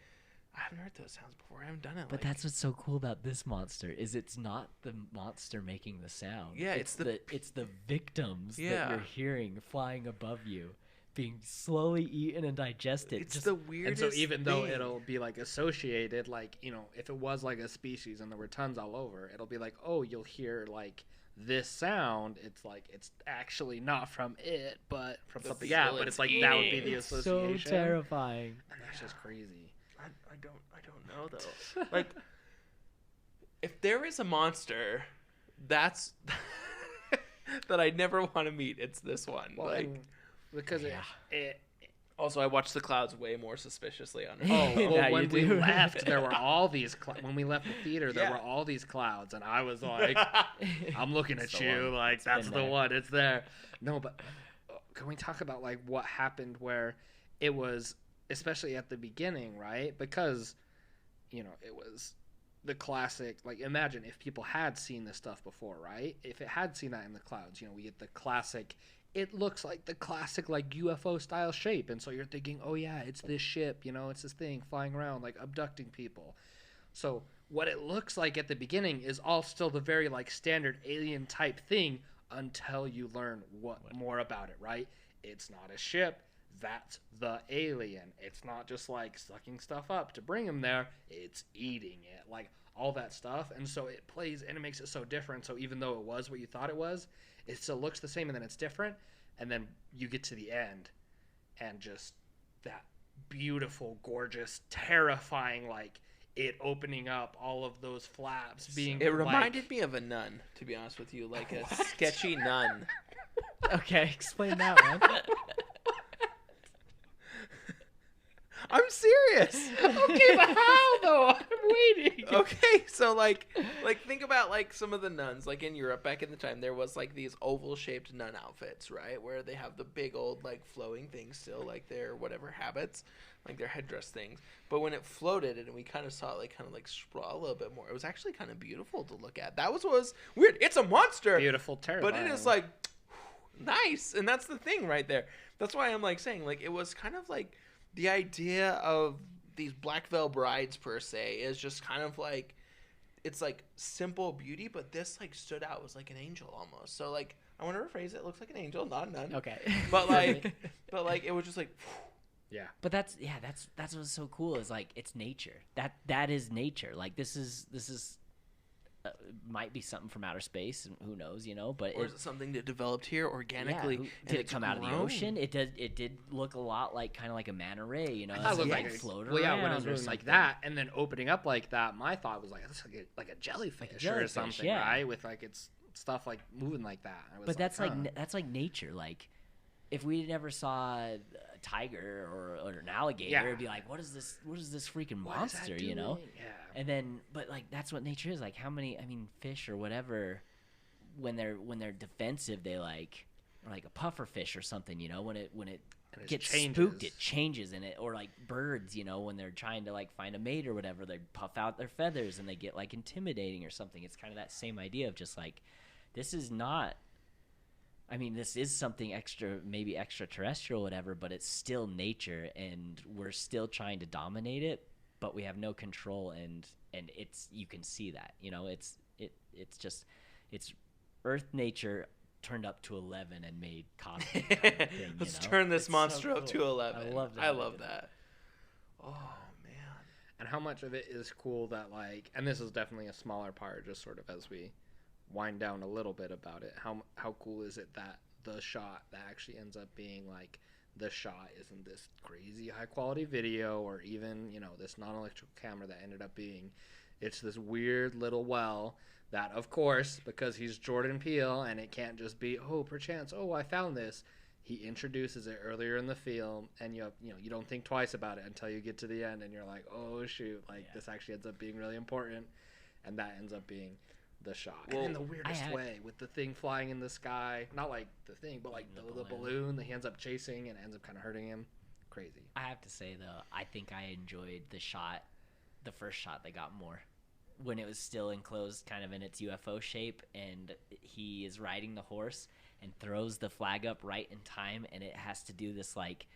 I haven't heard those sounds before. I haven't done it. But that's what's so cool about this monster is it's not the monster making the sound. Yeah, it's the victims that Yeah. you're hearing flying above you, being slowly eaten and digested. It's the weirdest. and so even though thing. it'll be like associated, like, you know, if it was like a species and there were tons all over, it'll be like, oh, you'll hear like this sound. It's like, it's actually not from it, but from something. Yeah, but it's like that would be the It's association. so terrifying. And that's just crazy. I don't know though. Like, if there is a monster, that's that I never want to meet. It's this one. Well, like, because it also I watch the clouds way more suspiciously on. Now when you we do. left, there were all these when we left the theater, there Yeah. were all these clouds, and I was like, I'm looking It's at the you one. like It's that's been the there. one. It's there. No, but can we talk about like what happened where it was, especially at the beginning, right? Because, you know, it was the classic, like, imagine if people had seen this stuff before, right? If it had seen that in the clouds, you know, we get the classic, it looks like the classic, like, UFO style shape. And so you're thinking, oh yeah, it's this ship, you know, it's this thing flying around, like, abducting people. So what it looks like at the beginning is all still the very, like, standard alien type thing until you learn more about it, right? It's not a ship. That's the alien. It's not just like sucking stuff up to bring him there. It's eating it, like all that stuff. And so it plays and it makes it so different. So even though it was what you thought it was, it still looks the same and then it's different. And then you get to the end and just that beautiful, gorgeous, terrifying, like it opening up all of those flaps being. It reminded me of a nun, to be honest with you, like a sketchy nun. Okay, explain that one. I'm serious. Okay, but how though? I'm waiting. Okay, so like think about like some of the nuns, like in Europe back in the time, there was like these oval shaped nun outfits, right, where they have the big old like flowing things still, like their whatever habits, like their headdress things. But when it floated and we kind of saw it like kind of like sprawl a little bit more, it was actually kind of beautiful to look at. That was what was weird. It's a monster, Beautiful, terrifying. but it is like nice, and that's the thing right there. That's why I'm like saying like it was kind of like. The idea of these black veil brides per se is just kind of like, it's like simple beauty, but this like stood out, was like an angel almost. So like, I want to rephrase it. It looks like an angel, not a nun. Okay. But like it was just like, Yeah. But that's what's so cool is like it's nature. That is nature. Like this is might be something from outer space, and who knows, you know? But or is it something that developed here organically? Yeah, and did it it's come out of the grown? ocean? It did look a lot like kind of like a manta ray, you know? I looked like float well, yeah, when it around was or moving like something. that and then opening up like that, my thought was like, that's like a jellyfish, or jellyfish, something, yeah. right? With like its stuff like moving like that. But that's that's like nature. Like if we never saw a tiger or an alligator, it'd be like, what is this freaking monster, you know? Yeah. And then, but like that's what nature is. Like how many, I mean, fish or whatever, when they're defensive, they like, or like a puffer fish or something, you know, when it gets spooked, it changes in it. Or like birds, you know, when they're trying to like find a mate or whatever, they puff out their feathers and they get like intimidating or something. It's kind of that same idea of just like, this is not, I mean, this is something extra, maybe extraterrestrial, whatever, but it's still nature, and we're still trying to dominate it, but we have no control, and it's, you can see that, you know, it's just, it's Earth nature turned up to 11 and made cosmic kind of thing, Let's turn this monster up to 11. I love that. Oh man. And how much of it is cool that like, and this is definitely a smaller part, just sort of as we wind down a little bit about it, how cool is it that the shot that actually ends up being like the shot isn't this crazy high quality video or even, you know, this non-electrical camera that ended up being, it's this weird little well that, of course, because he's Jordan Peele and it can't just be, oh, perchance, oh, I found this. He introduces it earlier in the film, and you don't think twice about it until you get to the end, and you're like, oh shoot, like this actually ends up being really important, and that ends up being the shot. Well, and in the weirdest way, with the thing flying in the sky, not like the thing, but like the balloon that he ends up chasing and ends up kind of hurting him. Crazy. I have to say though, I think I enjoyed the first shot they got more, when it was still enclosed kind of in its UFO shape, and he is riding the horse and throws the flag up right in time, and it has to do this like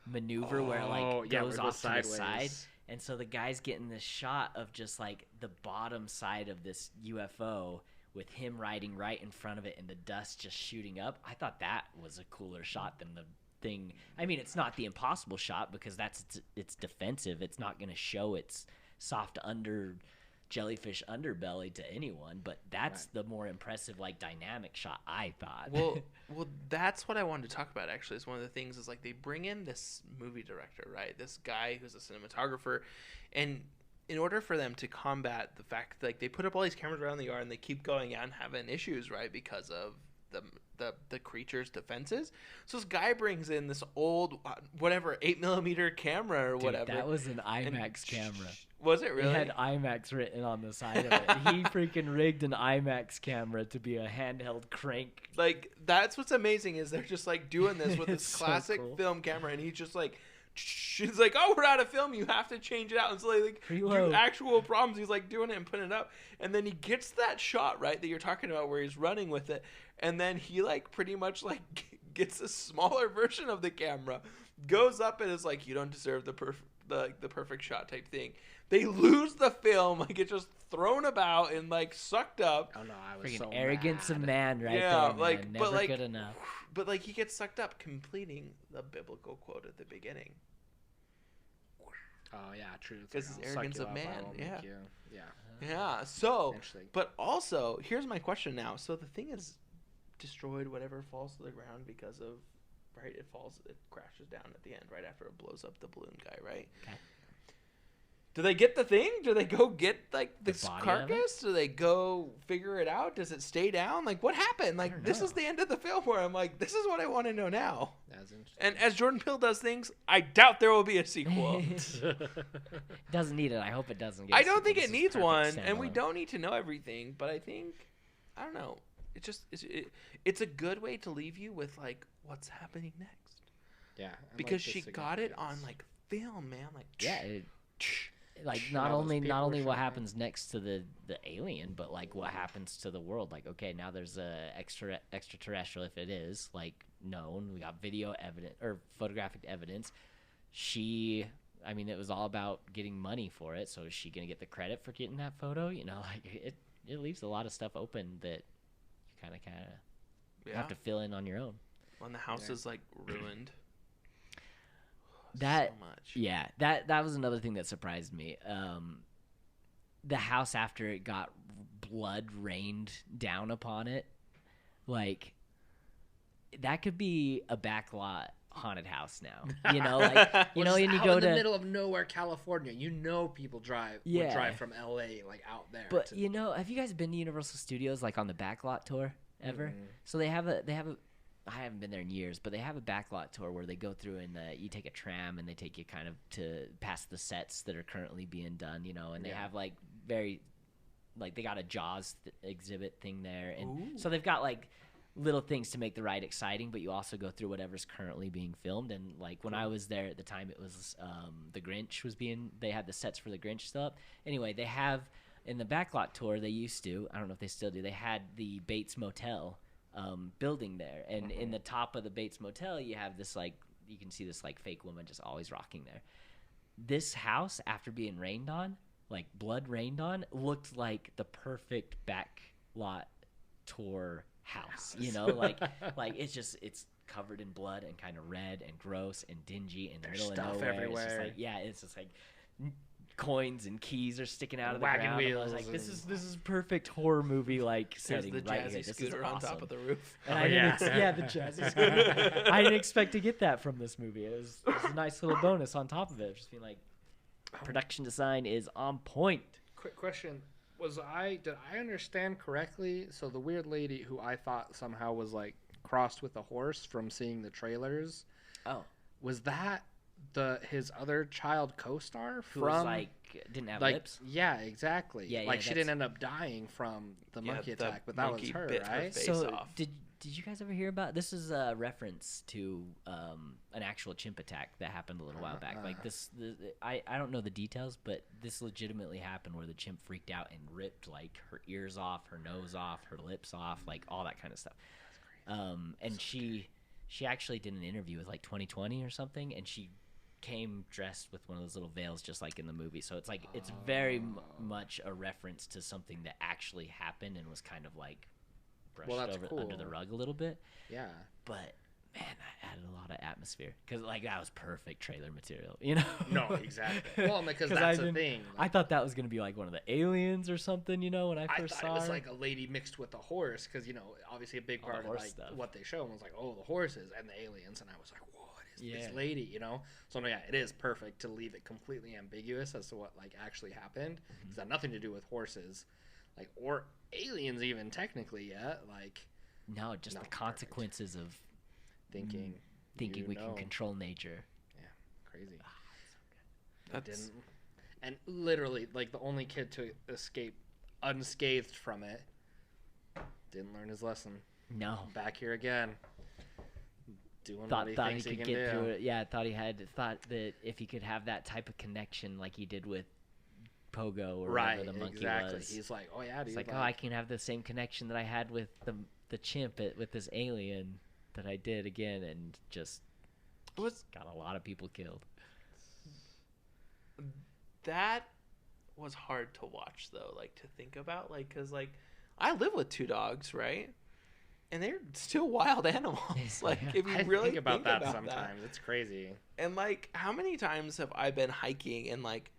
maneuver where it like goes off to the side. And so the guy's getting this shot of just like the bottom side of this UFO with him riding right in front of it and the dust just shooting up. I thought that was a cooler shot than the thing. I mean, it's not the impossible shot because it's defensive. It's not going to show its soft jellyfish underbelly to anyone, but that's the more impressive, like, dynamic shot, I thought. Well, that's what I wanted to talk about, actually. Is one of the things is, like, they bring in this movie director, right? This guy who's a cinematographer, and in order for them to combat the fact that, like, they put up all these cameras around the yard and they keep going out and having issues, right, because of the creature's defenses. So this guy brings in this old, 8mm camera or whatever. That was an IMAX camera. Was it really? It had IMAX written on the side of it. He freaking rigged an IMAX camera to be a handheld crank. Like, that's what's amazing is they're just, like, doing this with this classic film camera, and he's just, like, she's like, oh, we're out of film, you have to change it out. And so they like do actual problems. He's like doing it and putting it up, and then he gets that shot right that you're talking about where he's running with it, and then he like pretty much like gets a smaller version of the camera, goes up and is like, you don't deserve the perfect shot type thing. They lose the film, like it's just thrown about and like sucked up. Oh no, I was freaking so arrogance mad. of man right there, man. Like, Never but like, good enough. But like he gets sucked up completing the biblical quote at the beginning. Oh yeah, true. Because his arrogance of man. Yeah. Yeah. So, but also, here's my question now. So the thing is destroyed, whatever falls to the ground because of, right? It crashes down at the end right after it blows up the balloon guy, right? Okay. Do they get the thing? Do they go get like this carcass? Do they go figure it out? Does it stay down? Like what happened? Like this is the end of the film where I'm like, this is what I want to know now. That's interesting. And as Jordan Peele does things, I doubt there will be a sequel. Doesn't need it. I hope it doesn't get I don't think it needs one, and we don't need to know everything, but I don't know. It's a good way to leave you with like what's happening next. Yeah. Because she got it on like film, man. Like like not only what happens next to the alien, but like what happens to the world. Like, okay, now there's a extraterrestrial, if it is like known. We got video evidence or photographic evidence. It was all about getting money for it. So is she gonna get the credit for getting that photo? You know, like it leaves a lot of stuff open that you kind of have to fill in on your own. When the house is like ruined. That so much. Yeah, that was another thing that surprised me. The house after it got blood rained down upon it, like that could be a back lot haunted house now. You know, like you know, and you go in to the middle of nowhere, California. You know, people would drive from LA like out there. But you know, have you guys been to Universal Studios like on the backlot tour ever? Mm-hmm. So they have a. I haven't been there in years, but they have a backlot tour where they go through and you take a tram and they take you kind of to past the sets that are currently being done, you know, and they have like they got a Jaws exhibit thing there. And so they've got like little things to make the ride exciting, but you also go through whatever's currently being filmed. And like when I was there at the time, it was the Grinch they had the sets for the Grinch still up. Anyway, they have in the backlot tour, they used to, I don't know if they still do, they had the Bates Motel building there, and in the top of the Bates Motel you have this like, you can see this like fake woman just always rocking there. This house, after being rained on, like blood rained on, looked like the perfect backlot tour house. You know, like it's covered in blood and kind of red and gross and dingy in the middle of nowhere. Everywhere. It's just like coins and keys are sticking out of the wagon ground. wheels. I was like, this is perfect horror movie like setting There's the right jazzy here. This scooter is on awesome. top of the roof. And the jazzy scooter. I didn't expect to get that from this movie. It was a nice little bonus on top of it. Just being like, production design is on point. Quick question: did I understand correctly? So the weird lady who I thought somehow was like crossed with a horse from seeing the trailers. Oh, was that his other child co-star who was like didn't have lips? Yeah, exactly. Yeah, like she didn't end up dying from the monkey attack, but that was her, right? So did you guys ever hear about this? Is a reference to an actual chimp attack that happened a little while back. Like I don't know the details, but this legitimately happened where the chimp freaked out and ripped like her ears off, her nose off, her lips off, like all that kind of stuff. And she actually did an interview with like 2020 or something, and she came dressed with one of those little veils just like in the movie. So it's like it's very much a reference to something that actually happened and was kind of like brushed under the rug a little bit. Yeah. But man, that added a lot of atmosphere because like that was perfect trailer material, you know? No, exactly. Well, because that's the thing. I thought that was going to be like one of the aliens or something, you know, when I first saw it. I thought it was like a lady mixed with a horse because, you know, obviously a big part of like what they show was like, oh, the horses and the aliens. And I was like, what is this lady, you know? So yeah, it is perfect to leave it completely ambiguous as to what like actually happened. It's got nothing to do with horses, like, or aliens even technically yet. Like, no, just the consequences of thinking we can control nature. Yeah, crazy. That's... Didn't, and literally, like the only kid to escape unscathed from it didn't learn his lesson. No, back here again, doing thought what he thinks he could can get do. through it. Yeah, thought that if he could have that type of connection like he did with Pogo or whatever the monkey was. He's like, oh yeah, he's like, oh, I can have the same connection that I had with the chimp with this alien that I did again, and just got a lot of people killed. That was hard to watch though, like to think about, like because like I live with 2 dogs, right? And they're still wild animals. Like if you really think about that sometimes, it's crazy. And like, how many times have I been hiking and like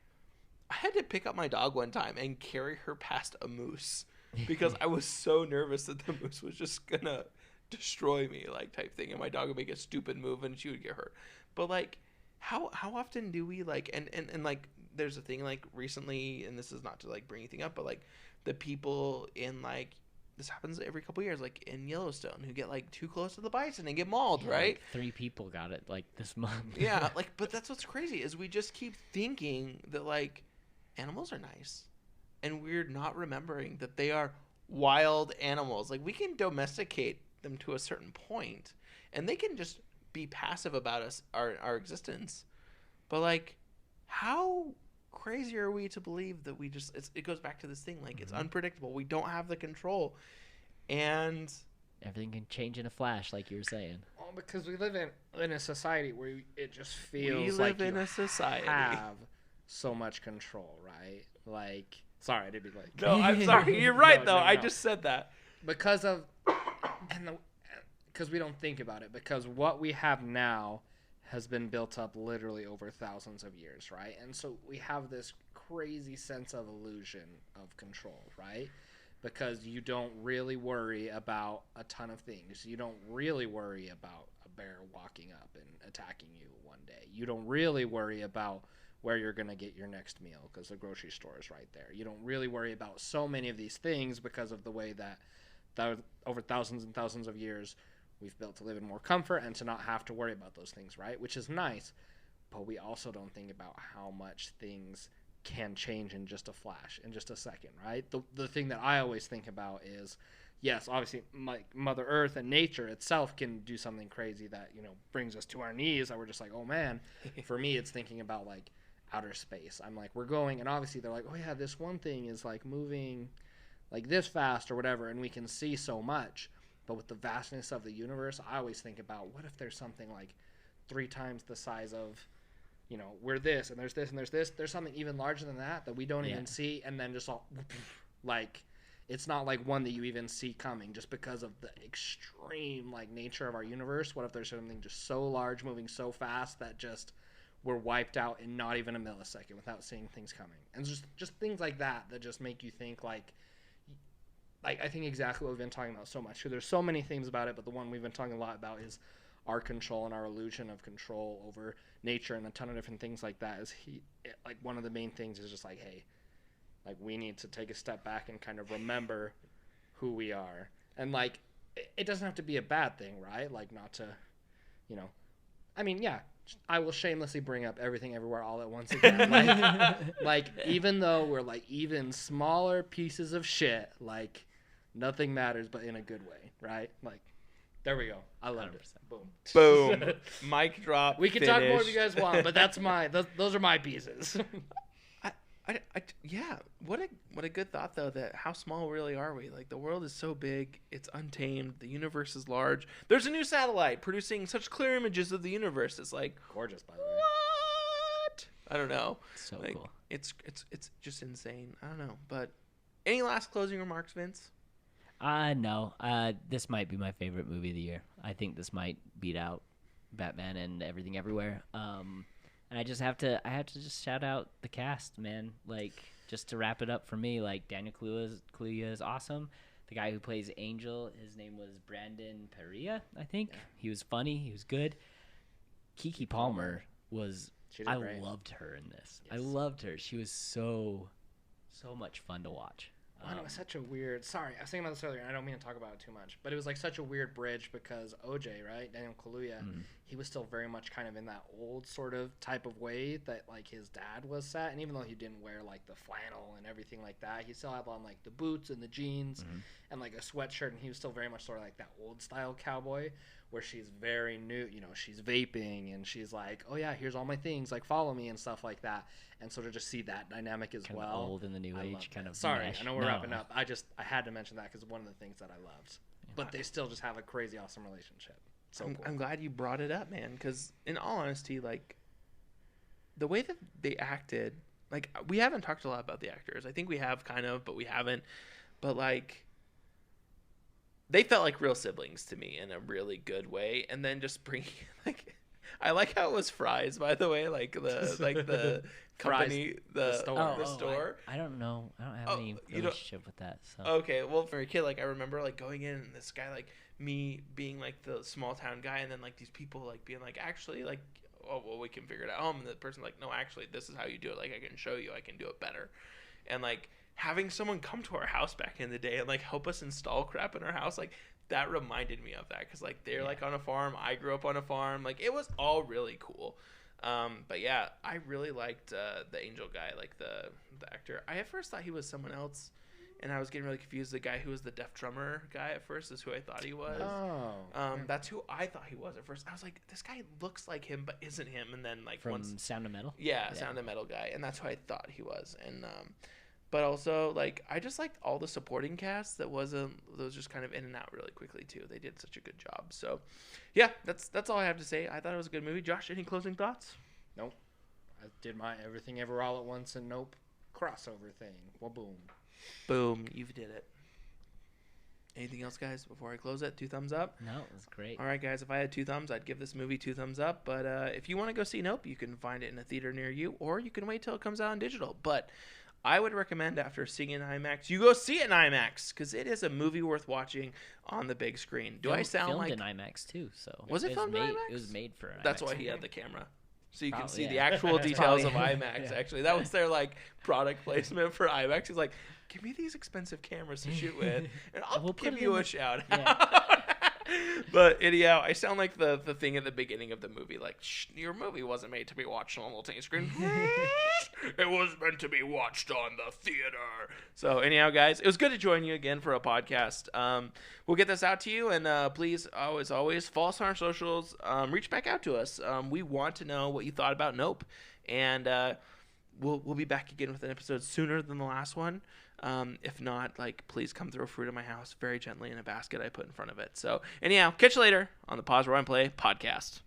I had to pick up my dog one time and carry her past a moose because I was so nervous that the moose was just gonna destroy me, like type thing, and my dog would make a stupid move and she would get hurt. But like, how often do we like and like there's a thing like recently, and this is not to like bring anything up, but like the people in like, this happens every couple years, like in Yellowstone, who get like too close to the bison and get mauled, right? Like 3 people got it like this month. Yeah, like, but that's what's crazy is we just keep thinking that like animals are nice, and we're not remembering that they are wild animals. Like we can domesticate them to a certain point, and they can just be passive about our existence. But like, how crazy are we to believe that we just it goes back to this thing like it's unpredictable, we don't have the control, and everything can change in a flash, like you were saying. Well, because we live in a society where it just feels we live in a society have so much control, right? Like, sorry, I didn't mean like. No, I'm sorry. You're right though. No. I just said that because we don't think about it, because what we have now has been built up literally over thousands of years, right? And so we have this crazy sense of illusion of control, right? Because you don't really worry about a ton of things. You don't really worry about bear walking up and attacking you one day. You don't really worry about where you're going to get your next meal because the grocery store is right there. You don't really worry about so many of these things because of the way that over thousands and thousands of years we've built to live in more comfort and to not have to worry about those things, right? Which is nice, but we also don't think about how much things can change in just a flash, in just a second, right? The thing that I always think about is, yes, obviously, Mother Earth and nature itself can do something crazy that, brings us to our knees, that we're just like, oh, man. For me, it's thinking about, like, outer space. I'm like, we're going, and obviously they're like, oh, yeah, this one thing is, like, moving, like, this fast or whatever, and we can see so much. But with the vastness of the universe, I always think about, what if there's something, like, 3 times the size of, we're this, and there's this, and there's this. There's something even larger than that we don't even see, and then just all, like, it's not like one that you even see coming just because of the extreme, like, nature of our universe. What if there's something just so large, moving so fast that just we're wiped out in not even a millisecond without seeing things coming? And just things like that just make you think, like I think exactly what we've been talking about so much. There's so many themes about it, but the one we've been talking a lot about is our control and our illusion of control over nature and a ton of different things like that. Like, one of the main things is just like, hey, like, we need to take a step back and kind of remember who we are. And, like, it doesn't have to be a bad thing, right? Like, not to, I mean, yeah, I will shamelessly bring up Everything Everywhere All at Once again. Like, even though we're, like, even smaller pieces of shit, like, nothing matters but in a good way, right? Like, there we go. I loved 100%. It. Boom. Boom. Mic drop. We can talk more if you guys want, but those are my pieces. Yeah. What a good thought, though, that how small really are we? Like, the world is so big, it's untamed, the universe is large. There's a new satellite producing such clear images of the universe. It's like, gorgeous, by the way. What? I don't know. So like, cool. It's just insane. I don't know. But any last closing remarks, Vince? No. This might be my favorite movie of the year. I think this might beat out Batman and Everything Everywhere. And I have to just shout out the cast, man. Like, just to wrap it up for me, like, Daniel Kaluuya is awesome. The guy who plays Angel, his name was Brandon Perea, I think. Yeah. He was funny. He was good. Keke Palmer was. I loved her in this. Yes. I loved her. She was so much fun to watch. It was such a weird. Sorry, I was thinking about this earlier, and I don't mean to talk about it too much, but it was like such a weird bridge because OJ, right, Daniel Kaluuya, he was still very much kind of in that old sort of type of way that, like, his dad was set, and even though he didn't wear, like, the flannel and everything like that, he still had on, like, the boots and the jeans and, like, a sweatshirt, and he was still very much sort of like that old style cowboy where she's very new, she's vaping and she's like, oh yeah, here's all my things, like, follow me and stuff like that. And sort of just see that dynamic as kind well. Of old in the new age kind of. Sorry, mesh. I know we're wrapping up. I had to mention that because one of the things that I loved. Yeah. But they still just have a crazy awesome relationship. So cool. I'm glad you brought it up, man, because in all honesty, like, the way that they acted, like, we haven't talked a lot about the actors. I think we have kind of, but we haven't. But, like, they felt like real siblings to me in a really good way. And then just bringing, like, I like how it was Fry's, by the way, like the company, the store. I don't know. I don't have any relationship with that. So. Okay, well, for a kid, like, I remember, like, going in and this guy, like, me being, like, the small town guy, and then, like, these people, like, being like, actually, like, oh, well, we can figure it out. And the person, like, no, actually, this is how you do it. Like, I can show you. I can do it better. And, like, having someone come to our house back in the day and, like, help us install crap in our house, like, that reminded me of that because, like, they're like on a farm. I grew up on a farm. Like, it was all really cool. But yeah, I really liked the Angel guy, like the actor. I at first thought he was someone else, and I was getting really confused. The guy who was the deaf drummer guy at first is who I thought he was. That's who I thought he was at first. I was like, this guy looks like him, but isn't him. And then, like, from Sound of Metal. Yeah, Sound of Metal guy, and that's who I thought he was. And but also, like, I just liked all the supporting cast that was just kind of in and out really quickly too. They did such a good job. So, yeah, that's all I have to say. I thought it was a good movie. Josh, any closing thoughts? Nope. I did my Everything Ever All at Once and nope crossover thing. Well, boom. Boom. You did it. Anything else, guys, before I close it? 2 thumbs up? No, it was great. All right, guys, if I had 2 thumbs, I'd give this movie 2 thumbs up. But if you want to go see Nope, you can find it in a theater near you, or you can wait till it comes out on digital. But I would recommend after seeing it in IMAX, you go see it in IMAX because it is a movie worth watching on the big screen. Do I sound filmed like in IMAX too? So was it filmed in IMAX? It was made for IMAX. That's why he had the camera. So you can Probably, see the yeah. actual details of Probably. IMAX, Yeah. actually. That was their, like, product placement for IMAX. He's like, give me these expensive cameras to shoot with, and I'll We'll put give it you in a the- shout Yeah. But anyhow, I sound like the thing at the beginning of the movie, like, shh, your movie wasn't made to be watched on a little tiny screen. It was meant to be watched on the theater. So anyhow, guys, it was good to join you again for a podcast. We'll get this out to you, and please, always follow us on our socials. Reach back out to us. We want to know what you thought about Nope, and we'll be back again with an episode sooner than the last one. If not, like, please come throw fruit at my house very gently in a basket I put in front of it. So anyhow, catch you later on the Pause Rewind Play podcast.